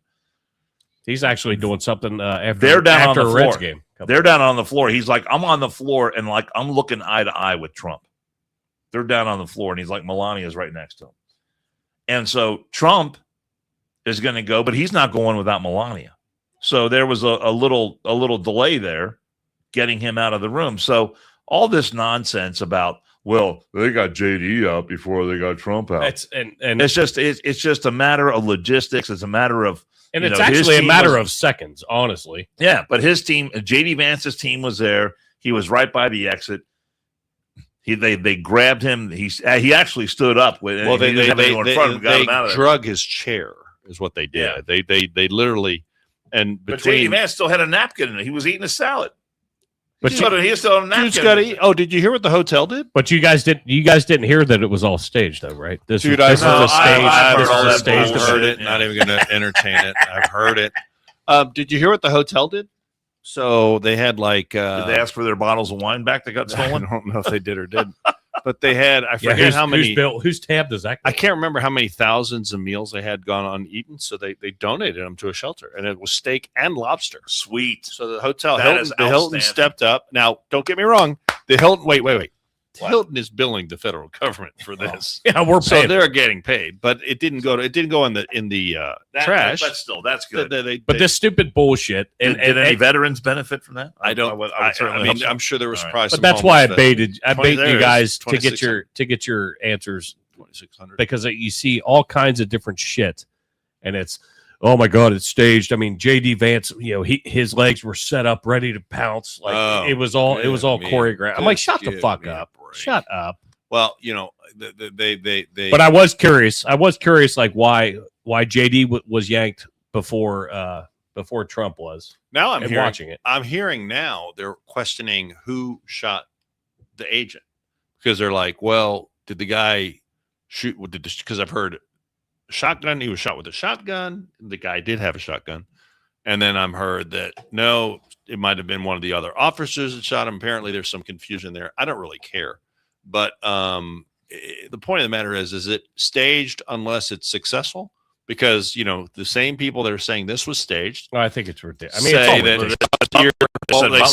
he's actually doing something after They're down after on the a Reds floor. game. They're down on the floor. He's like, I'm on the floor, and like I'm looking eye to eye with Trump. They're down on the floor, and he's like, Melania's right next to him. And so Trump is going to go, but he's not going without Melania. So there was a little delay there getting him out of the room. So all this nonsense about, well, they got JD out before they got Trump out. It's just a matter of logistics. It's a matter of, and it's actually a matter of seconds, honestly. yeah. But his team, JD Vance's team, was there. He was right by the exit. They grabbed him. He actually stood up. Well, they got him out of there. Drug his chair is what they did. Yeah. They literally, and But between JD Vance still had a napkin in it. He was eating a salad. But He still had a napkin. dude's got to eat. Oh, did you hear what the hotel did? But you guys didn't hear that it was all staged, though, right? This Dude, was I've a stage. heard This all was a that staged bullshit. Heard event. it. Not even going to entertain it. I've heard it. Did you hear what the hotel did? So they had like. Did they ask for their bottles of wine back that got I stolen? don't know if they did or didn't, but they had. I Yeah, forget how many. whose tab does that go? I can't remember how many thousands of meals they had gone uneaten, so they donated them to a shelter, and it was steak and lobster. Sweet. So the hotel, That is the Hilton outstanding. stepped up. Now, don't get me wrong, the Hilton. Wait. What? Hilton is billing the federal government for this, Yeah, we're so paying. they're getting paid, but it didn't go in the trash. But still, that's good. But this stupid bullshit, and did any veterans benefit from that? I don't. I would I certainly mean, hope so. I'm sure there was All right. probably. but some that's why I homeless baited there you is guys to 2600. get your answers 2,600. because you see all kinds of different shit, and it's, oh my god, it's staged. I mean, JD Vance, his legs were set up ready to pounce, like Oh, it was all man. choreographed. I'm like, shut the Give fuck me a up, break. shut up. Well, they. But I was curious. Like why JD was yanked before Trump was. Now I'm and hearing, watching it. I'm hearing now they're questioning who shot the agent because they're like, well, did the guy shoot? Because I've heard shotgun. He was shot with a shotgun. The guy did have a shotgun, and then I'm heard that no, it might have been one of the other officers that shot him. Apparently, there's some confusion there. I don't really care, but the point of the matter is it staged unless it's successful? Because the same people that are saying this was staged. Well, I think it's ridiculous. I mean, Say it's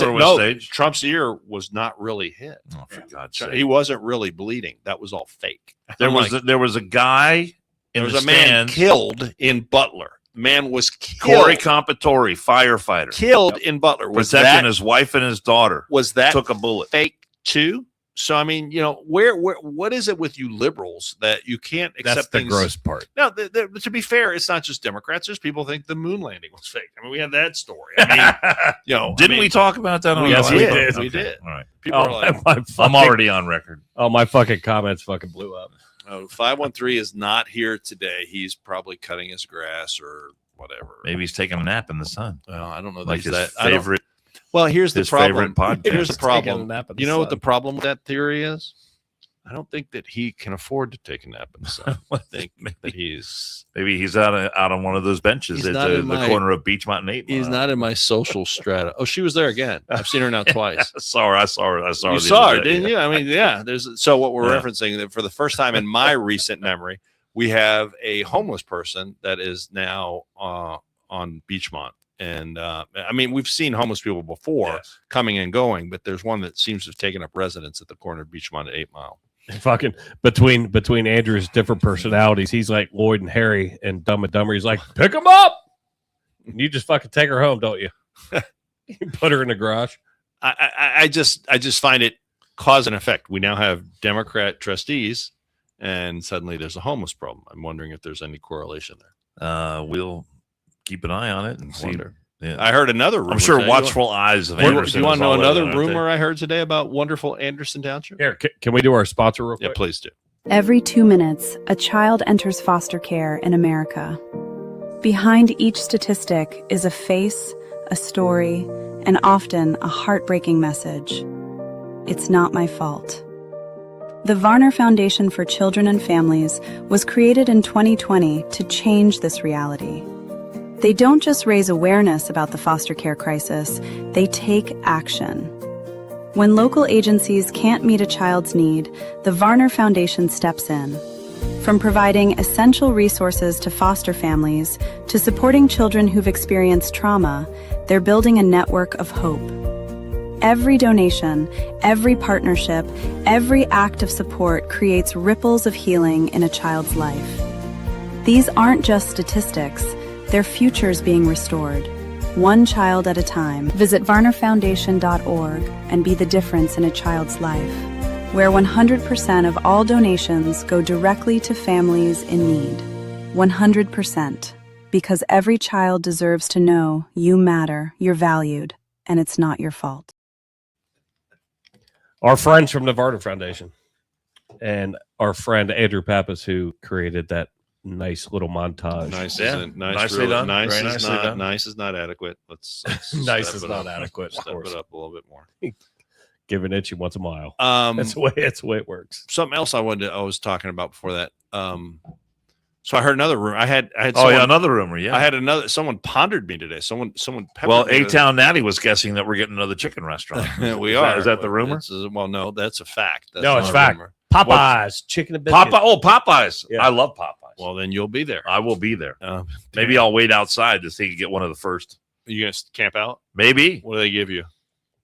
that Trump's ear was not really hit. Oh, for God's sake. He wasn't really bleeding. That was all fake. There was a guy in there was the a man stands, killed in Butler. The man was killed. Corey Compatore, firefighter, Killed in Butler. Was protecting that his wife and his daughter. was that Took a bullet. fake too? So I mean, where what is it with you liberals that you can't accept that's the things? gross part. No, to be fair, it's not just Democrats. There's people think the moon landing was fake. I mean, we had that story. I mean, Didn't we talk about that on Yes, the we live? did. Okay. We did. All right. people are like, I'm already on record. Oh, my fucking comments fucking blew up. oh, 513 is not here today. He's probably cutting his grass or whatever. Maybe he's taking a nap in the sun. Well, I don't know. Like That his he's that I don't- favorite. Well, here's the his problem. favorite podcast. Here's the Taking a problem. nap in the You know what the sun. problem with that theory is? I don't think that he can afford to take a nap in the sun. I think that he's out on one of those benches He's at not the in my- corner of Beachmont and 8 Mile. he's not in my social strata. Oh, she was there again. I've seen her now twice. I saw her. You the saw other her, day. didn't you? I mean, yeah. So what we're Yeah. referencing that for the first time in my recent memory, we have a homeless person that is now on Beachmont. And I mean, we've seen homeless people before Yes. coming and going, but there's one that seems to have taken up residence at the corner of Beachmont at 8 Mile. Fucking between Andrew's different personalities, he's like Lloyd and Harry and Dumb and Dumber. He's like, pick him up. And you just fucking take her home, don't you? You put her in the garage. I just find it cause and effect. We now have Democrat trustees, and suddenly there's a homeless problem. I'm wondering if there's any correlation there. We'll keep an eye on it and see. Wonder. Yeah. I heard another rumor. I'm sure today. watchful eyes of Do you Anderson. want is to know all over another that, aren't they? rumor I heard today about wonderful Anderson Township? Here, can we do our sponsor real Yeah, quick? please do. Every 2 minutes, a child enters foster care in America. Behind each statistic is a face, a story, and often a heartbreaking message. It's not my fault. The Varner Foundation for Children and Families was created in 2020 to change this reality. They don't just raise awareness about the foster care crisis, they take action. When local agencies can't meet a child's need, the Varner Foundation steps in. From providing essential resources to foster families to supporting children who've experienced trauma, they're building a network of hope. Every donation, every partnership, every act of support creates ripples of healing in a child's life. These aren't just statistics, they're futures being restored, one child at a time. Visit varnerfoundation.org and be the difference in a child's life, where 100% of all donations go directly to families in need. 100%, because every child deserves to know you matter, you're valued, and it's not your fault. Our friends from the Varner Foundation and our friend Andrew Pappas, who created that nice little montage. Nice, Yeah. isn't nice. Nicely Really, done. nice Very is nicely not. done. Nice is not adequate. Let's Nice step is it not up. adequate, of Step course. it up a little bit more. Give an inch, he wants a mile. That's the way it works. Something else I was talking about before that. So I heard another rumor. I had Oh someone, yeah, another rumor. Yeah. I had another. Someone pondered me today. Someone peppered Well, me with- A-Town Natty was guessing that we're getting another chicken restaurant. we Is are. that- is that the rumor? Well, no, that's a fact. That's No, not it's a fact. rumor. Popeyes, chicken and biscuits. Popeyes. Yeah. I love Popeyes. Well, then you'll be there. I will be there. Maybe damn. I'll wait outside to see you get one of the first. You gonna camp out? Maybe. What do they give you?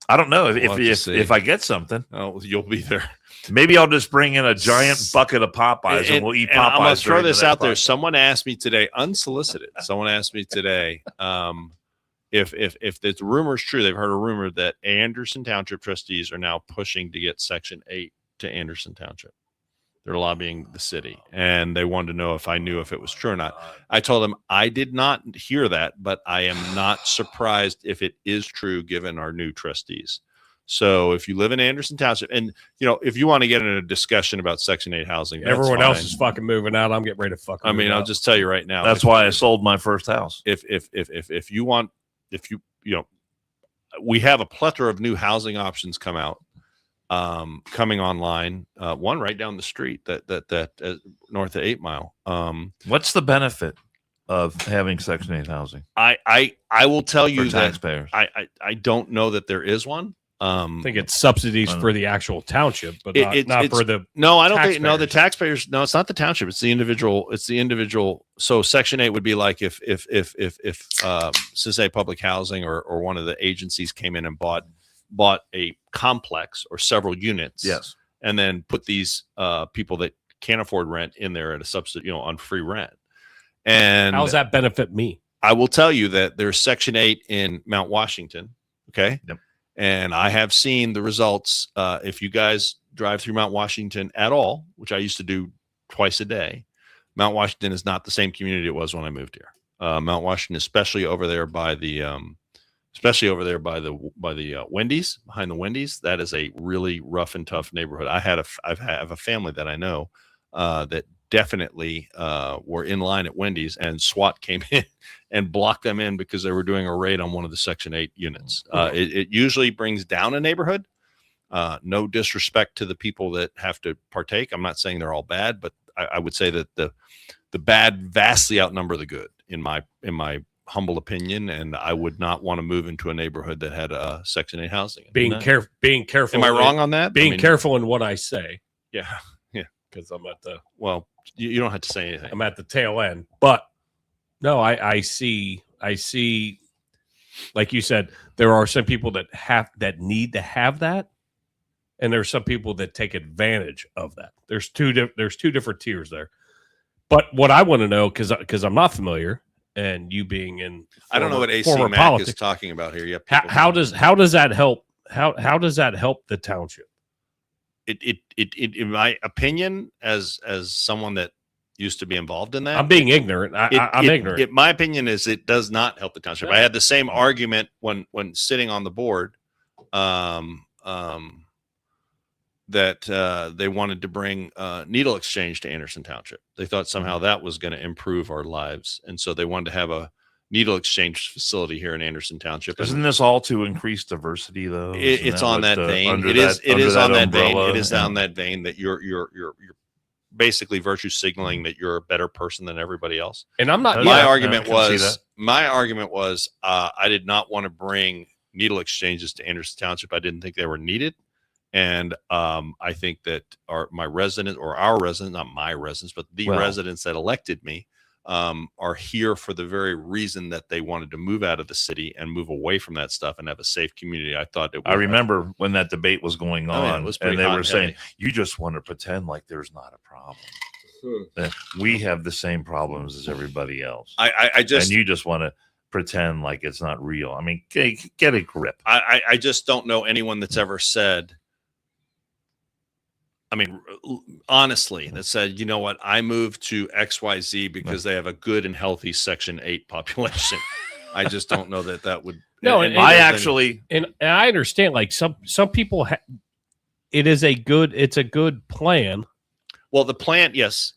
I don't know We'll have to if see. if I get something. Oh, you'll be there. Maybe I'll just bring in a giant bucket of Popeyes and we'll eat Popeyes. I'm gonna throw during the this next out there. podcast. Someone asked me today, unsolicited. Someone asked me today, if the rumor is true. They've heard a rumor that Anderson Township trustees are now pushing to get Section 8 to Anderson Township. They're lobbying the city, and they wanted to know if I knew if it was true or not. I told them I did not hear that, but I am not surprised if it is true given our new trustees. So if you live in Anderson Township, and if you want to get in a discussion about Section 8 housing, that's Everyone else fine. is fucking moving out. I'm getting ready to fucking. I mean, move I'll out. just tell you right now. That's why I sold my first house. If you want, we have a plethora of new housing options coming online. One right down the street that north of 8 Mile. What's the benefit of having Section 8 housing I will tell you for that taxpayers? I don't know that there is one. I think it's subsidies for the actual township, but not for the. No, I don't think. No, the taxpayers. taxpayers. No, it's not the township. It's the individual. It's the individual. So Section 8 would be like if say public housing or one of the agencies came in and bought a complex or several units. Yes. And then put these people that can't afford rent in there at a subsidy, on free rent. And How does that benefit me? I will tell you that there's Section 8 in Mount Washington. Okay. Yep. And I have seen the results. If you guys drive through Mount Washington at all, which I used to do twice a day, Mount Washington is not the same community it was when I moved here. Mount Washington, especially over there by the Wendy's, behind the Wendy's, that is a really rough and tough neighborhood. I have a family that I know that definitely were in line at Wendy's, and SWAT came in and blocked them in because they were doing a raid on one of the Section 8 units. It usually brings down a neighborhood. No disrespect to the people that have to partake. I'm not saying they're all bad, but I would say that the bad vastly outnumber the good in my humble opinion, and I would not want to move into a neighborhood that had Section 8 housing. Being careful. Am I wrong on that? Being careful in what I say. Yeah. Because I'm at the. Well, you don't have to say anything. I'm at the tail end, but no, I see, like you said, there are some people that need to have that, and there's some people that take advantage of that. There's two different tiers there. But what I want to know, because I'm not familiar, and you being in, I don't know what AC former Mac politics, is talking about here. Yep. how does that help? How does that help the township? It in my opinion, as someone that used to be involved in that, I'm being ignorant. I'm ignorant. My opinion is it does not help the township. I had the same argument when sitting on the board. they wanted to bring needle exchange to Anderson Township. They thought somehow that was going to improve our lives, and so they wanted to have a needle exchange facility here in Anderson Township. Isn't this all to increase diversity, though? It's on that vein. It is on that vein. It is on that vein that you're basically virtue signaling that you're a better person than everybody else. And I'm not. My yeah, argument was I did not want to bring needle exchanges to Anderson Township. I didn't think they were needed. And I think that our residents, not my residents, but the residents that elected me are here for the very reason that they wanted to move out of the city and move away from that stuff and have a safe community. I thought I remember when that debate was going on, it was and pretty they hot were and saying, heavy. you just want to pretend like there's not a problem. That we have the same problems as everybody else. I just, and you just want to pretend like it's not real. I mean, get a grip. I just don't know anyone that's ever said, I mean, honestly, that said, you know what, I moved to XYZ because they have a good and healthy Section 8 population. I just don't know that would. No, and I then- actually, and I understand. Like some people, it's a good plan. Well, the plan, yes.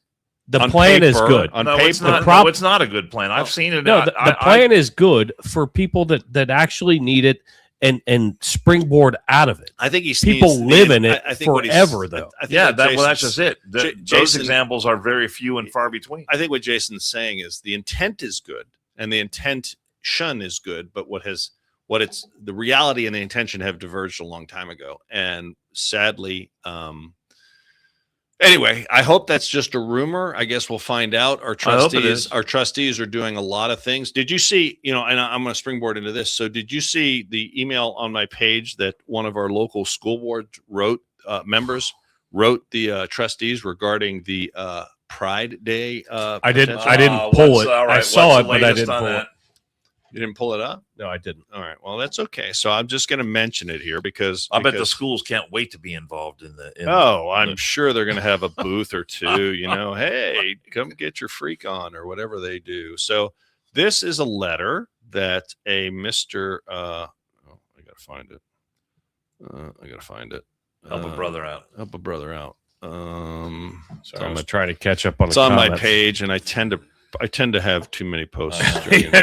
The On plan is paper, good. On no, paper, it's not. prop- No, it's not a good plan. I've seen it. No, the plan is good for people that actually need it and springboard out of it. I think People live in it I think what he's- forever, though. I think yeah, what well, that's Jason's- just it. J- Those Jason- examples are very few and far between. I think what Jason's saying is the intent is good and the intention is good, but the reality and the intention have diverged a long time ago. And sadly, anyway, I hope that's just a rumor. I guess we'll find out. Our trustees are doing a lot of things. Did you see, and I'm going to springboard into this. So did you see the email on my page that one of our local school board members wrote the trustees regarding the Pride Day? I didn't potential? pull it. All right, I saw what's it, the but I latest didn't on pull that? it. You didn't pull it up? No, I didn't. All right. Well, that's okay. So I'm just going to mention it here because I bet the schools can't wait to be involved in the. I'm sure they're going to have a booth or two, hey, come get your freak on or whatever they do. So this is a letter that a Mr. I got to find it. Help a brother out. Help a brother out. Sorry, I'm gonna try to catch up on. It's the on my comments. page, and I tend to have too many posts.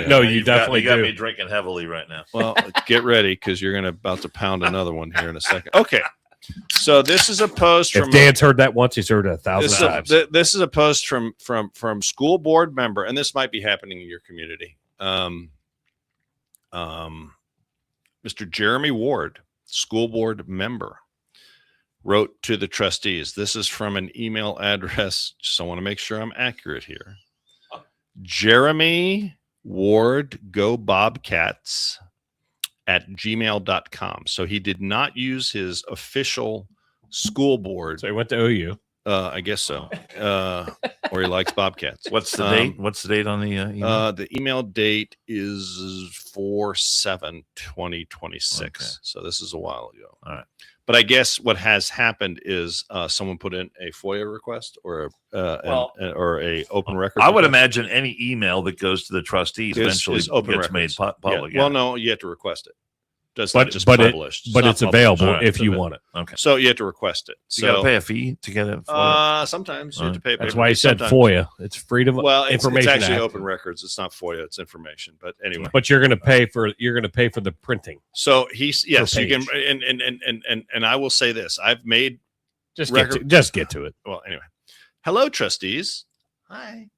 No, you definitely got do. me drinking heavily right now. Well, get ready because you're about to pound another one here in a second. Okay, so this is a post If from Dan's heard that once, he's heard it 1,000 times. This is a post from school board member, and this might be happening in your community. Mr. Jeremy Ward, school board member, wrote to the trustees. This is from an email address. Just I want to make sure I'm accurate here. Jeremy Ward Go Bobcats @gmail.com. So he did not use his official school board. So he went to OU. I guess so. Or he likes Bobcats. What's the date? What's the date on the email? The email date is 4/7/2026. Okay. So this is a while ago. All right. But I guess what has happened is someone put in a FOIA request or a open record. I would request. imagine any email that goes to the trustees Is eventually open gets made records. public. Yeah. Well, no, you have to request it. It's But- not just but it- published. But not it's published. available All right, if it's you available. want it. Okay. So you have to request it. So you got to pay a fee to get it. Sometimes you have to pay. That's pay- why he said sometimes- FOIA. It's Freedom Well, it's Information actually Act. open records. It's not FOIA. It's information. But anyway. But you're going to pay for the printing. So he's yes, Per you can, page. and I will say this: I've made Just record- get to it. well. Anyway, hello, trustees. Hi.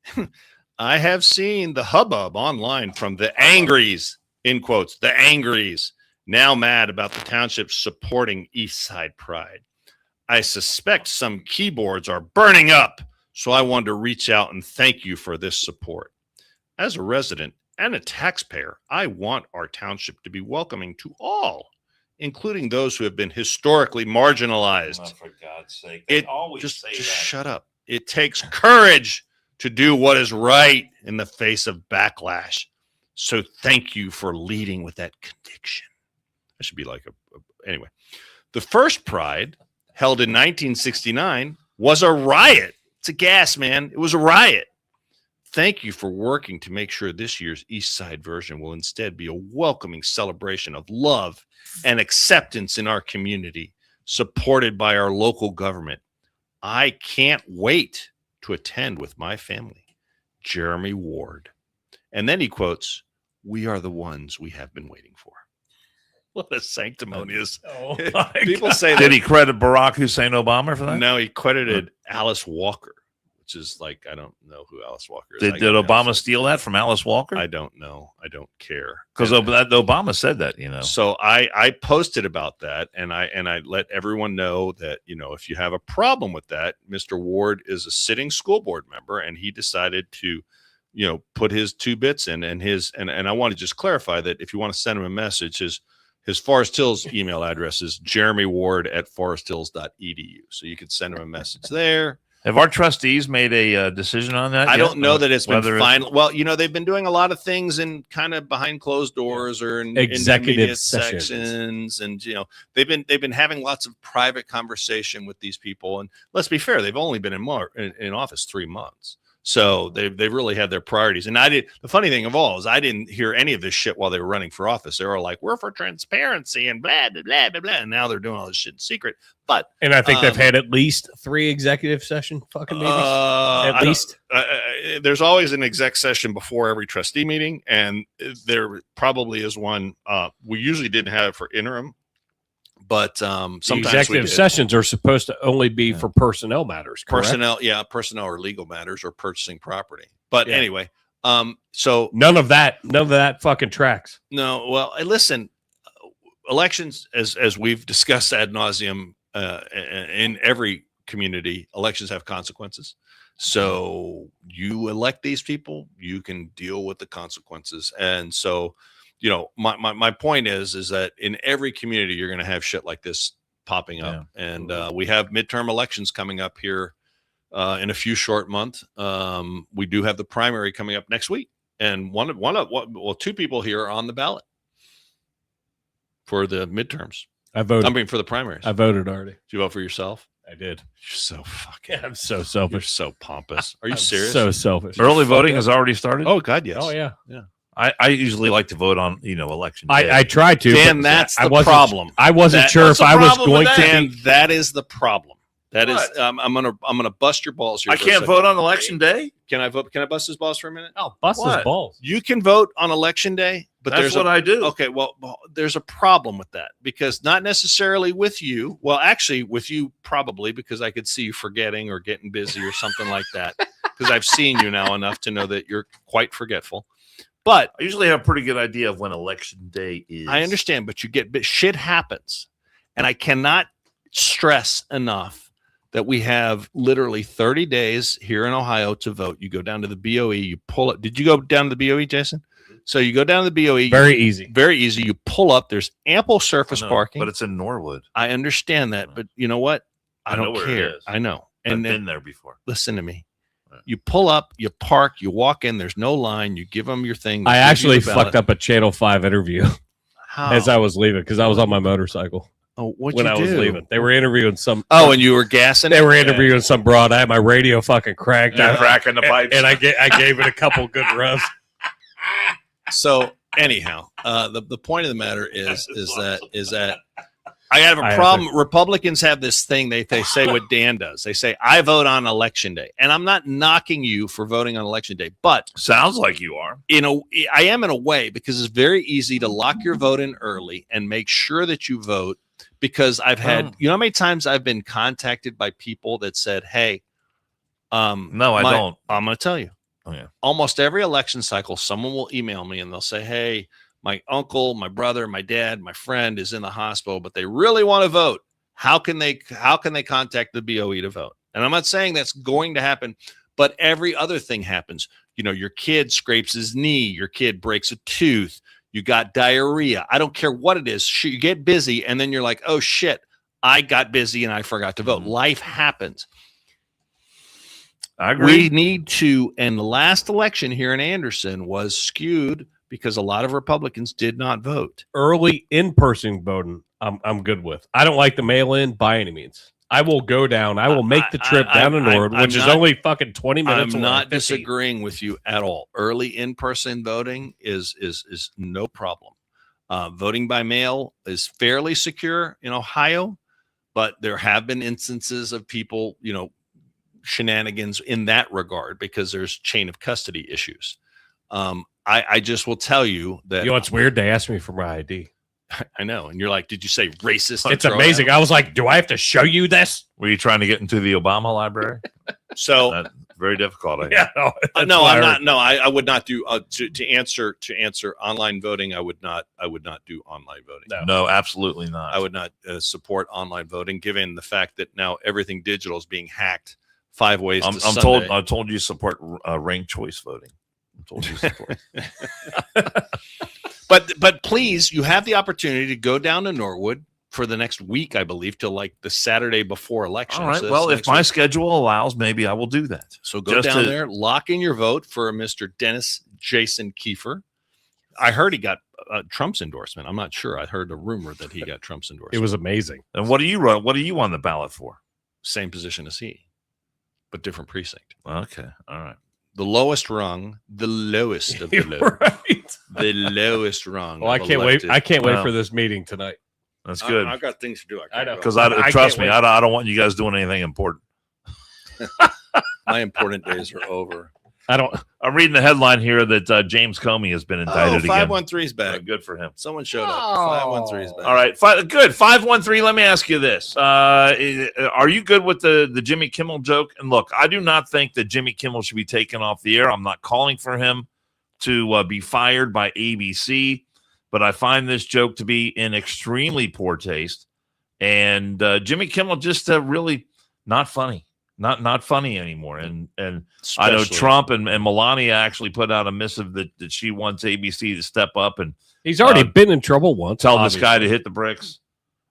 I have seen the hubbub online from the angries, in quotes, the angries, now mad about the township supporting East Side Pride. I suspect some keyboards are burning up, so I wanted to reach out and thank you for this support. As a resident and a taxpayer, I want our township to be welcoming to all, including those who have been historically marginalized. Oh, for God's sake. It always just say just that. shut up. It takes courage to do what is right in the face of backlash. So thank you for leading with that conviction. I should be like anyway. The first Pride, held in 1969, was a riot. It's a gas, man. It was a riot. Thank you for working to make sure this year's East Side version will instead be a welcoming celebration of love and acceptance in our community. supported by our local government. I can't wait to attend with my family. Jeremy Ward. And then he quotes, "We are the ones we have been waiting for." What a sanctimonious. Oh, People say Did that. he credit Barack Hussein Obama for that? No, he credited Alice Walker, which is like, I don't know who Alice Walker is. Did Obama steal that from Alice Walker? I don't know. I don't care. Because Obama said that, you know. So I posted about that, and I let everyone know that, you know, if you have a problem with that, Mr. Ward is a sitting school board member, and he decided to, you know, put his 2 bits in, and I want to just clarify that if you want to send him a message, his Forest Hills email address is jeremyward@foresthills.edu. So you could send him a message there. Have our trustees made a decision on that? I yet? don't know that it's been Whether final. Well, you know, they've been doing a lot of things in kind of behind closed doors or in Executive intermediate sessions. sections, and you know, they've been having lots of private conversation with these people. And let's be fair, they've only been in office 3 months. So they've really had their priorities. And the funny thing of all is I didn't hear any of this shit while they were running for office. They were like, we're for transparency and blah, blah, blah, blah, blah. And now they're doing all this shit in secret. But And I think they've had at least 3 executive session fucking meetings. At least. There's always an exec session before every trustee meeting. And there probably is one. We usually didn't have it for interim. But sometimes executive we did. sessions are supposed to only be for personnel matters. Correct? Personnel or legal matters or purchasing property. But Yeah. anyway, so None of that fucking tracks. no, well, listen, elections, as we've discussed ad nauseum in every community, elections have consequences. So you elect these people, you can deal with the consequences. And so, you know, my point is that in every community, you're going to have shit like this popping up. Yeah. And we have midterm elections coming up here in a few short months. We do have the primary coming up next week. And 2 people here are on the ballot for the midterms. I voted. I mean, for the primaries. I voted already. Did you vote for yourself? I did. You're so fucking. I'm so You're selfish. so pompous. Are you I'm serious? So selfish. Early voting has already started. Oh God, yes. Oh yeah. I usually like to vote on election day. I tried to. Dan, but that's I the wasn't- problem. I wasn't sure what's if the I was problem going with to. that? And that is the problem. That is, What? I'm gonna bust your balls here. I for a can't second. vote on election day. Can I vote? Can I bust his balls for a minute? Oh, bust his What? balls. You can vote on election day, but That's there's what I do. Okay, well, there's a problem with that because not necessarily with you. Well, actually, with you probably because I could see you forgetting or getting busy or something like that. Because I've seen you now enough to know that you're quite forgetful. But I usually have a pretty good idea of when election day is. I understand, but shit happens, and I cannot stress enough that we have literally 30 days here in Ohio to vote. You go down to the BOE, you pull it. Did you go down to the BOE, Jason? So you go down to the BOE. Very easy. Very easy. You pull up. There's ample surface No, parking. but it's in Norwood. I understand that, but you know what? I know don't where it care. is. I know. I've And been there before. listen to me. Right. You pull up, you park, you walk in. There's no line. You give them your thing. they I give you actually the ballot. fucked up a Channel 5 interview How? as I was leaving because I was on my motorcycle What when I was leaving. They were interviewing some. Oh, and you were gassing. They were it? interviewing some broad. I had my radio fucking cracked. You're I- cracking the pipes. and I gave it a couple good revs. So anyhow, the point of the matter is that I have a I have problem. Republicans have this thing they say what Dan does. They say I vote on election day, and I'm not knocking you for voting on election day, but Sounds like you are. I am in a way because it's very easy to lock your vote in early and make sure that you vote. Because I've had, you know, how many times I've been contacted by people that said, "Hey, No, I don't. I'm going to tell you. Oh, yeah. Almost every election cycle, someone will email me and they'll say, "Hey, my uncle, my brother, my dad, my friend is in the hospital, but they really want to vote. How can they contact the BOE to vote?" And I'm not saying that's going to happen, but every other thing happens. You know, your kid scrapes his knee, your kid breaks a tooth, you got diarrhea. I don't care what it is. You get busy and then you're like, "Oh shit, I got busy and I forgot to vote." Life happens. I agree. We need to, and the last election here in Anderson was skewed because a lot of Republicans did not vote. Early in-person voting, I'm good with. I don't like the mail-in by any means. I will go down. I will make the trip down to Norwood, which is only fucking 20 minutes. I'm away, not 50. disagreeing with you at all. Early in-person voting is no problem. Voting by mail is fairly secure in Ohio, but there have been instances of people, shenanigans in that regard because there's chain of custody issues. I just will tell you that You know what's weird? They asked me for my ID. I know, and you're like, did you say racist? It's amazing. I was like, do I have to show you this? Were you trying to get into the Obama library? So That's very difficult. I Yeah, no, that's no, what I'm I not. heard. No, I would not do to answer online voting. I would not do online voting. No. No, absolutely not. I would not support online voting, given the fact that now everything digital is being hacked 5 ways. I'm to told. Sunday. I told you support ranked choice voting. I'm told you support. But please, you have the opportunity to go down to Norwood for the next week, I believe, till like the Saturday before election. All right. So that's Well, if next my week. schedule allows, maybe I will do that. So go just down to- there, lock in your vote for Mr. Dennis Jason Kiefer. I heard he got Trump's endorsement. I'm not sure. I heard a rumor that he got Trump's endorsement. It was amazing. And what do you run? What are you on the ballot for? Same position as he, but different precinct. Okay. All right. The lowest rung, the lowest of the low, Right. the lowest rung. Well, I of can't wait. elected- I can't wait Wow. for this meeting tonight. That's good. I've got things to do. I know. Because I trust can't me, wait. I don't want you guys doing anything important. My important days are over. I'm reading the headline here that James Comey has been indicted again. 513's back. Good for him. Someone showed up. Oh. 513's back. All right, good. 513. Let me ask you this: are you good with the Jimmy Kimmel joke? And look, I do not think that Jimmy Kimmel should be taken off the air. I'm not calling for him to be fired by ABC, but I find this joke to be in extremely poor taste. And Jimmy Kimmel just really not funny, not funny anymore. And I know Especially- Trump and Melania actually put out a missive that she wants ABC to step up and He's already been in trouble once. tell this obviously. guy to hit the bricks.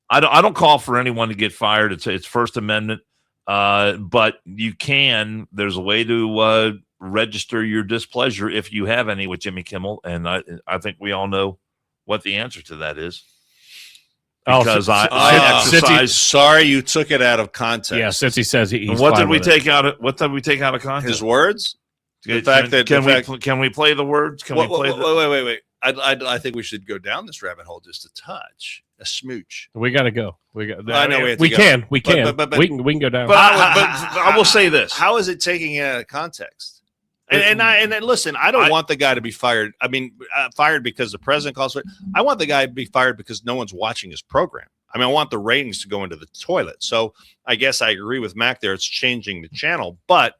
I don't call for anyone to get fired. It's First Amendment, but you can. There's a way to register your displeasure if you have any with Jimmy Kimmel, and I think we all know what the answer to that is. Oh, Because I since he- exercise. Sorry, you took it out of context. Yeah, since he says he's What fine did we with it. take out? What did we take out of context? His words. The fact that can we play the words? Can we play? Wait. I think we should go down this rabbit hole just a touch, a smooch. We got to go. We got. I know we have to we go. can. We can. But- we can go down. But I will say this. How is it taking it out of context? And listen, I don't want the guy to be fired. I mean, fired because the president calls for it. I want the guy to be fired because no one's watching his program. I mean, I want the ratings to go into the toilet. So I guess I agree with Mac there. It's changing the channel, but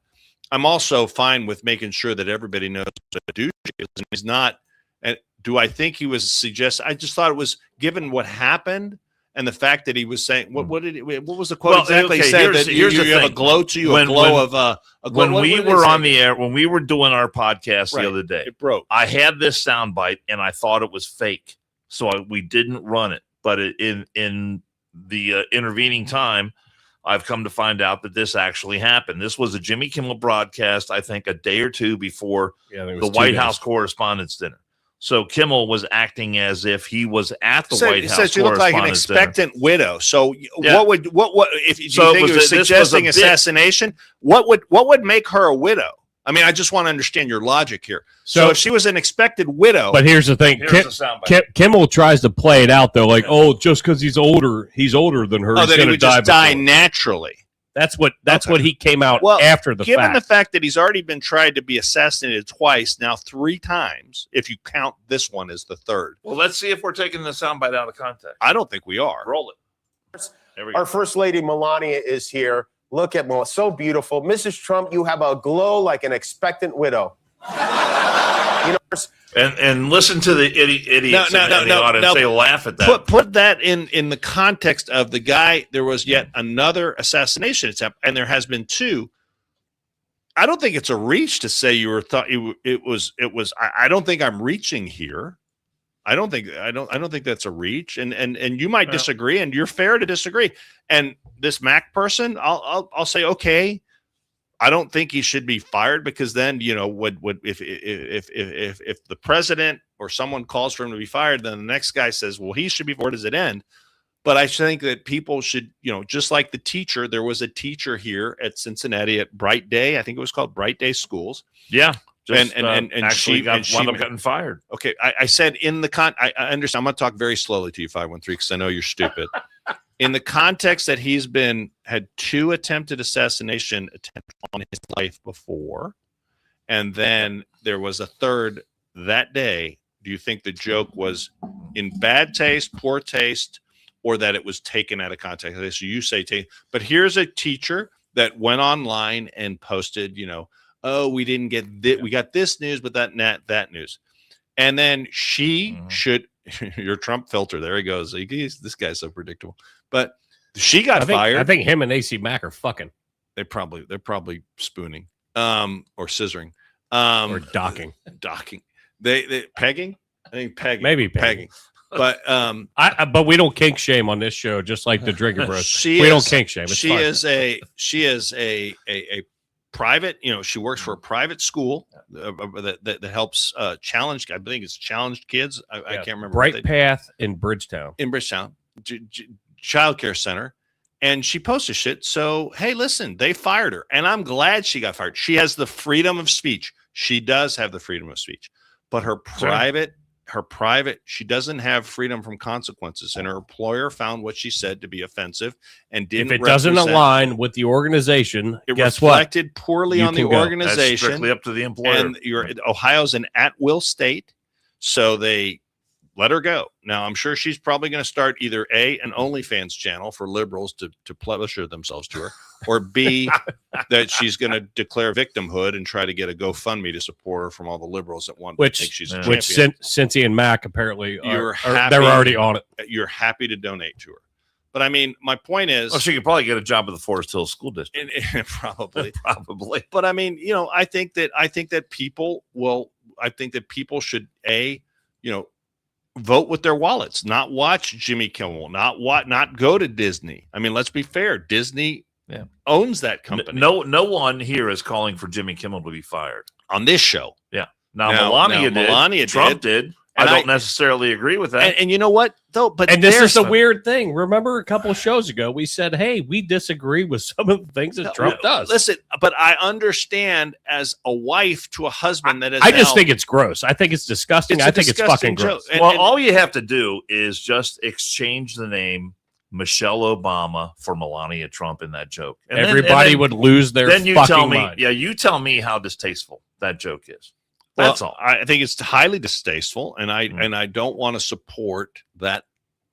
I'm also fine with making sure that everybody knows what a douche is. And he's not. And do I think he was suggesting? I just thought it was given what happened and the fact that he was saying what was the quote Well, exactly? okay, He said here's that the you have a thing. glow to you, When- a glow when- of a glow. When what we did they were say? on the air, when we were doing our podcast Right. the other day, It broke. I had this soundbite and I thought it was fake, so we didn't run it. But in the intervening time, I've come to find out that this actually happened. This was a Jimmy Kimmel broadcast, I think, a day or two before Yeah, I think it the was 2 White days. House Correspondents' Dinner. So Kimmel was acting as if he was at the Said- White he House said she looked like an Correspondents' Dinner. expectant widow. So Yeah. what if you So think it it was was a- this was a suggesting bit- assassination? What would make her a widow? I mean, I just want to understand your logic here. So So- if she was an expected widow, But here's the thing: Here's the soundbite. Kimmel tries to play it out though, like, oh, just because he's older than her, oh, he's that he going to would just die before. naturally. That's what Okay. he came out Well, after the Given fact. the fact that he's already been tried to be assassinated twice, now 3 times, if you count this one as the third. Well, let's see if we're taking the soundbite out of context. I don't think we are. Roll it. There we go. Our First Lady Melania is here. Look at Melania, so beautiful. Mrs. Trump, you have a glow like an expectant widow. You know, And listen to the idiots No, in the audience. no. They laugh at that. Put that in the context of the guy. There was yet another assassination attempt, and there has been 2. I don't think it's a reach to say you were thought it was. I don't think I'm reaching here. I don't think that's a reach, and you might Well. disagree, and you're fair to disagree. And this Mac person, I'll say okay. I don't think he should be fired because then would if the president or someone calls for him to be fired, then the next guy says, well, he should be. Where does it end? But I think that people should, just like the teacher. There was a teacher here at Cincinnati at Bright Day. I think it was called Bright Day Schools. Yeah. And actually she- and she- wound up getting fired. Okay, I said in the I understand. I'm going to talk very slowly to you, 513, because I know you're stupid. in the context that he's had 2 attempted assassination attempts on his life before, and then there was a 3rd that day. Do you think the joke was in bad taste, poor taste, or that it was taken out of context? So you say take, but here's a teacher that went online and posted, oh, we didn't get this, we got this news, but that news. And then she should, your Trump filter, there he goes. This guy's so predictable. But she got fired. I think him and AC Mack are fucking. They're probably spooning, or scissoring, or docking. Docking. They pegging. I think pegging. Maybe pegging. But but we don't kink shame on this show, just like the Drinker Bros. We don't kink shame. It's she fine. is a private. She works for a private school that helps challenge. I think it's challenged kids. I can't remember. Bright Path in Bridgetown. Child Care Center. And she posted shit. So, hey, listen, they fired her. And I'm glad she got fired. She has the freedom of speech. She does have the freedom of speech. But her private, she doesn't have freedom from consequences. And her employer found what she said to be offensive and didn't. If it doesn't align with the organization, it guess reflected what? poorly on the organization. That's strictly up to the employer. And Ohio's an at-will state. So they let her go. Now, I'm sure she's probably going to start either A, an OnlyFans channel for liberals to pleasure themselves to her, or B, that she's going to declare victimhood and try to get a GoFundMe to support her from all the liberals that want to think she's a champion. Which Cincy and Mac apparently they're already on it. You're happy to donate to her. But I mean, my point is, she could probably get a job at the Forest Hills School District. Probably. But I mean, I think that people should vote with their wallets, not watch Jimmy Kimmel, not go to Disney. I mean, let's be fair. Disney owns that company. No one here is calling for Jimmy Kimmel to be fired on this show. Yeah. Now Melania Trump did. And I don't necessarily agree with that. And you know what, though? And this is the weird thing. Remember a couple of shows ago, we said, hey, we disagree with some of the things that Trump does. Listen, but I understand as a wife to a husband that is. I just think it's gross. I think it's disgusting. I think it's fucking gross. Well, all you have to do is just exchange the name Michelle Obama for Melania Trump in that joke. And everybody would lose their then you fucking tell me, mind. Yeah, you tell me how distasteful that joke is. Well, That's all. I think it's highly distasteful, and I don't want to support that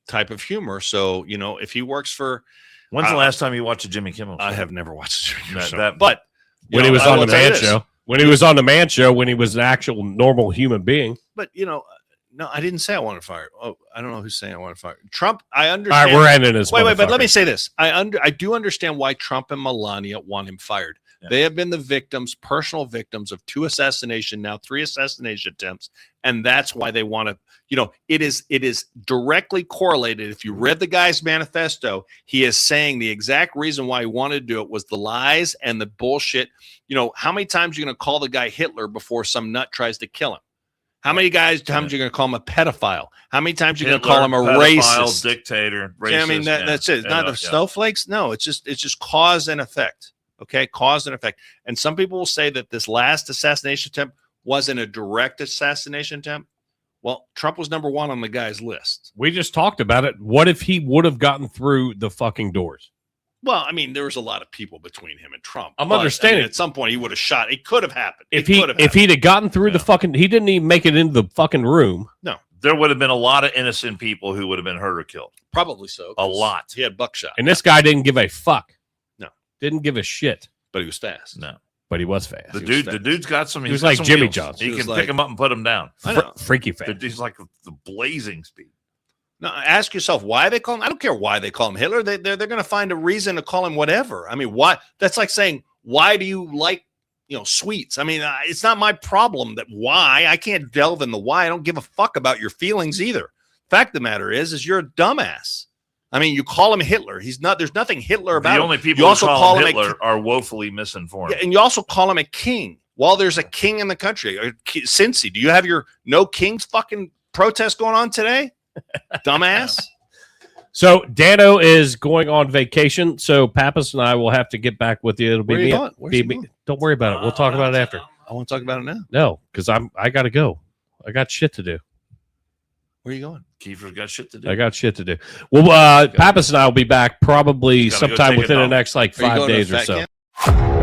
type of humor. So, if he works for, when's the last time you watched a Jimmy Kimmel show? I have never watched a Jimmy Kimmel show. But when he was on the Man Show, when he was on the Man Show, when he was an actual normal human being. But no, I didn't say I wanted to fire. Oh, I don't know who's saying I want to fire Trump. I understand. All right, we're ending this. Wait, but let me say this. I do understand why Trump and Melania want him fired. Yeah. They have been the personal victims of 2 assassination, now 3 assassination attempts, and that's why they want to. It is directly correlated. If you read the guy's manifesto, he is saying the exact reason why he wanted to do it was the lies and the bullshit. How many times are you going to call the guy Hitler before some nut tries to kill him? How many times are you going to call him a pedophile? How many times are you going to call him a racist, dictator? Racist, I mean, that's it. It's not the snowflakes. No, it's just cause and effect. Okay, cause and effect. And some people will say that this last assassination attempt wasn't a direct assassination attempt. Well, Trump was number 1 on the guy's list. We just talked about it. What if he would have gotten through the fucking doors? Well, I mean, there was a lot of people between him and Trump. I'm understanding. At some point, he would have shot. It could have happened. If he'd have gotten through the fucking, he didn't even make it into the fucking room. No, there would have been a lot of innocent people who would have been hurt or killed. Probably so. A lot. He had buckshot. And this guy didn't give a fuck. No, didn't give a shit. But he was fast. No, but he was fast. The dude's got some. He was like Jimmy Johnson. He can pick him up and put him down. Freaky fast. He's like the blazing speed. Now, ask yourself why they call him. I don't care why they call him Hitler. They're going to find a reason to call him whatever. I mean, why? That's like saying, why do you like sweets? I mean, it's not my problem that why. I can't delve in the why. I don't give a fuck about your feelings either. Fact of the matter is you're a dumbass. I mean, you call him Hitler. He's not. There's nothing Hitler about him. The only people who call him Hitler are woefully misinformed. Yeah, and you also call him a king. While there's a king in the country, Cincy, do you have your no kings fucking protest going on today? Dumbass. So Dano is going on vacation. So Pappas and I will have to get back with you. It'll be me. Don't worry about it. We'll talk about it after. I want to talk about it now. No, because I got to go. I got shit to do. Where are you going? Kiefer's got shit to do. I got shit to do. Well, Pappas and I will be back probably Gotta go sometime take a within the dump. next like Are you 5 going to days or fat so. camp?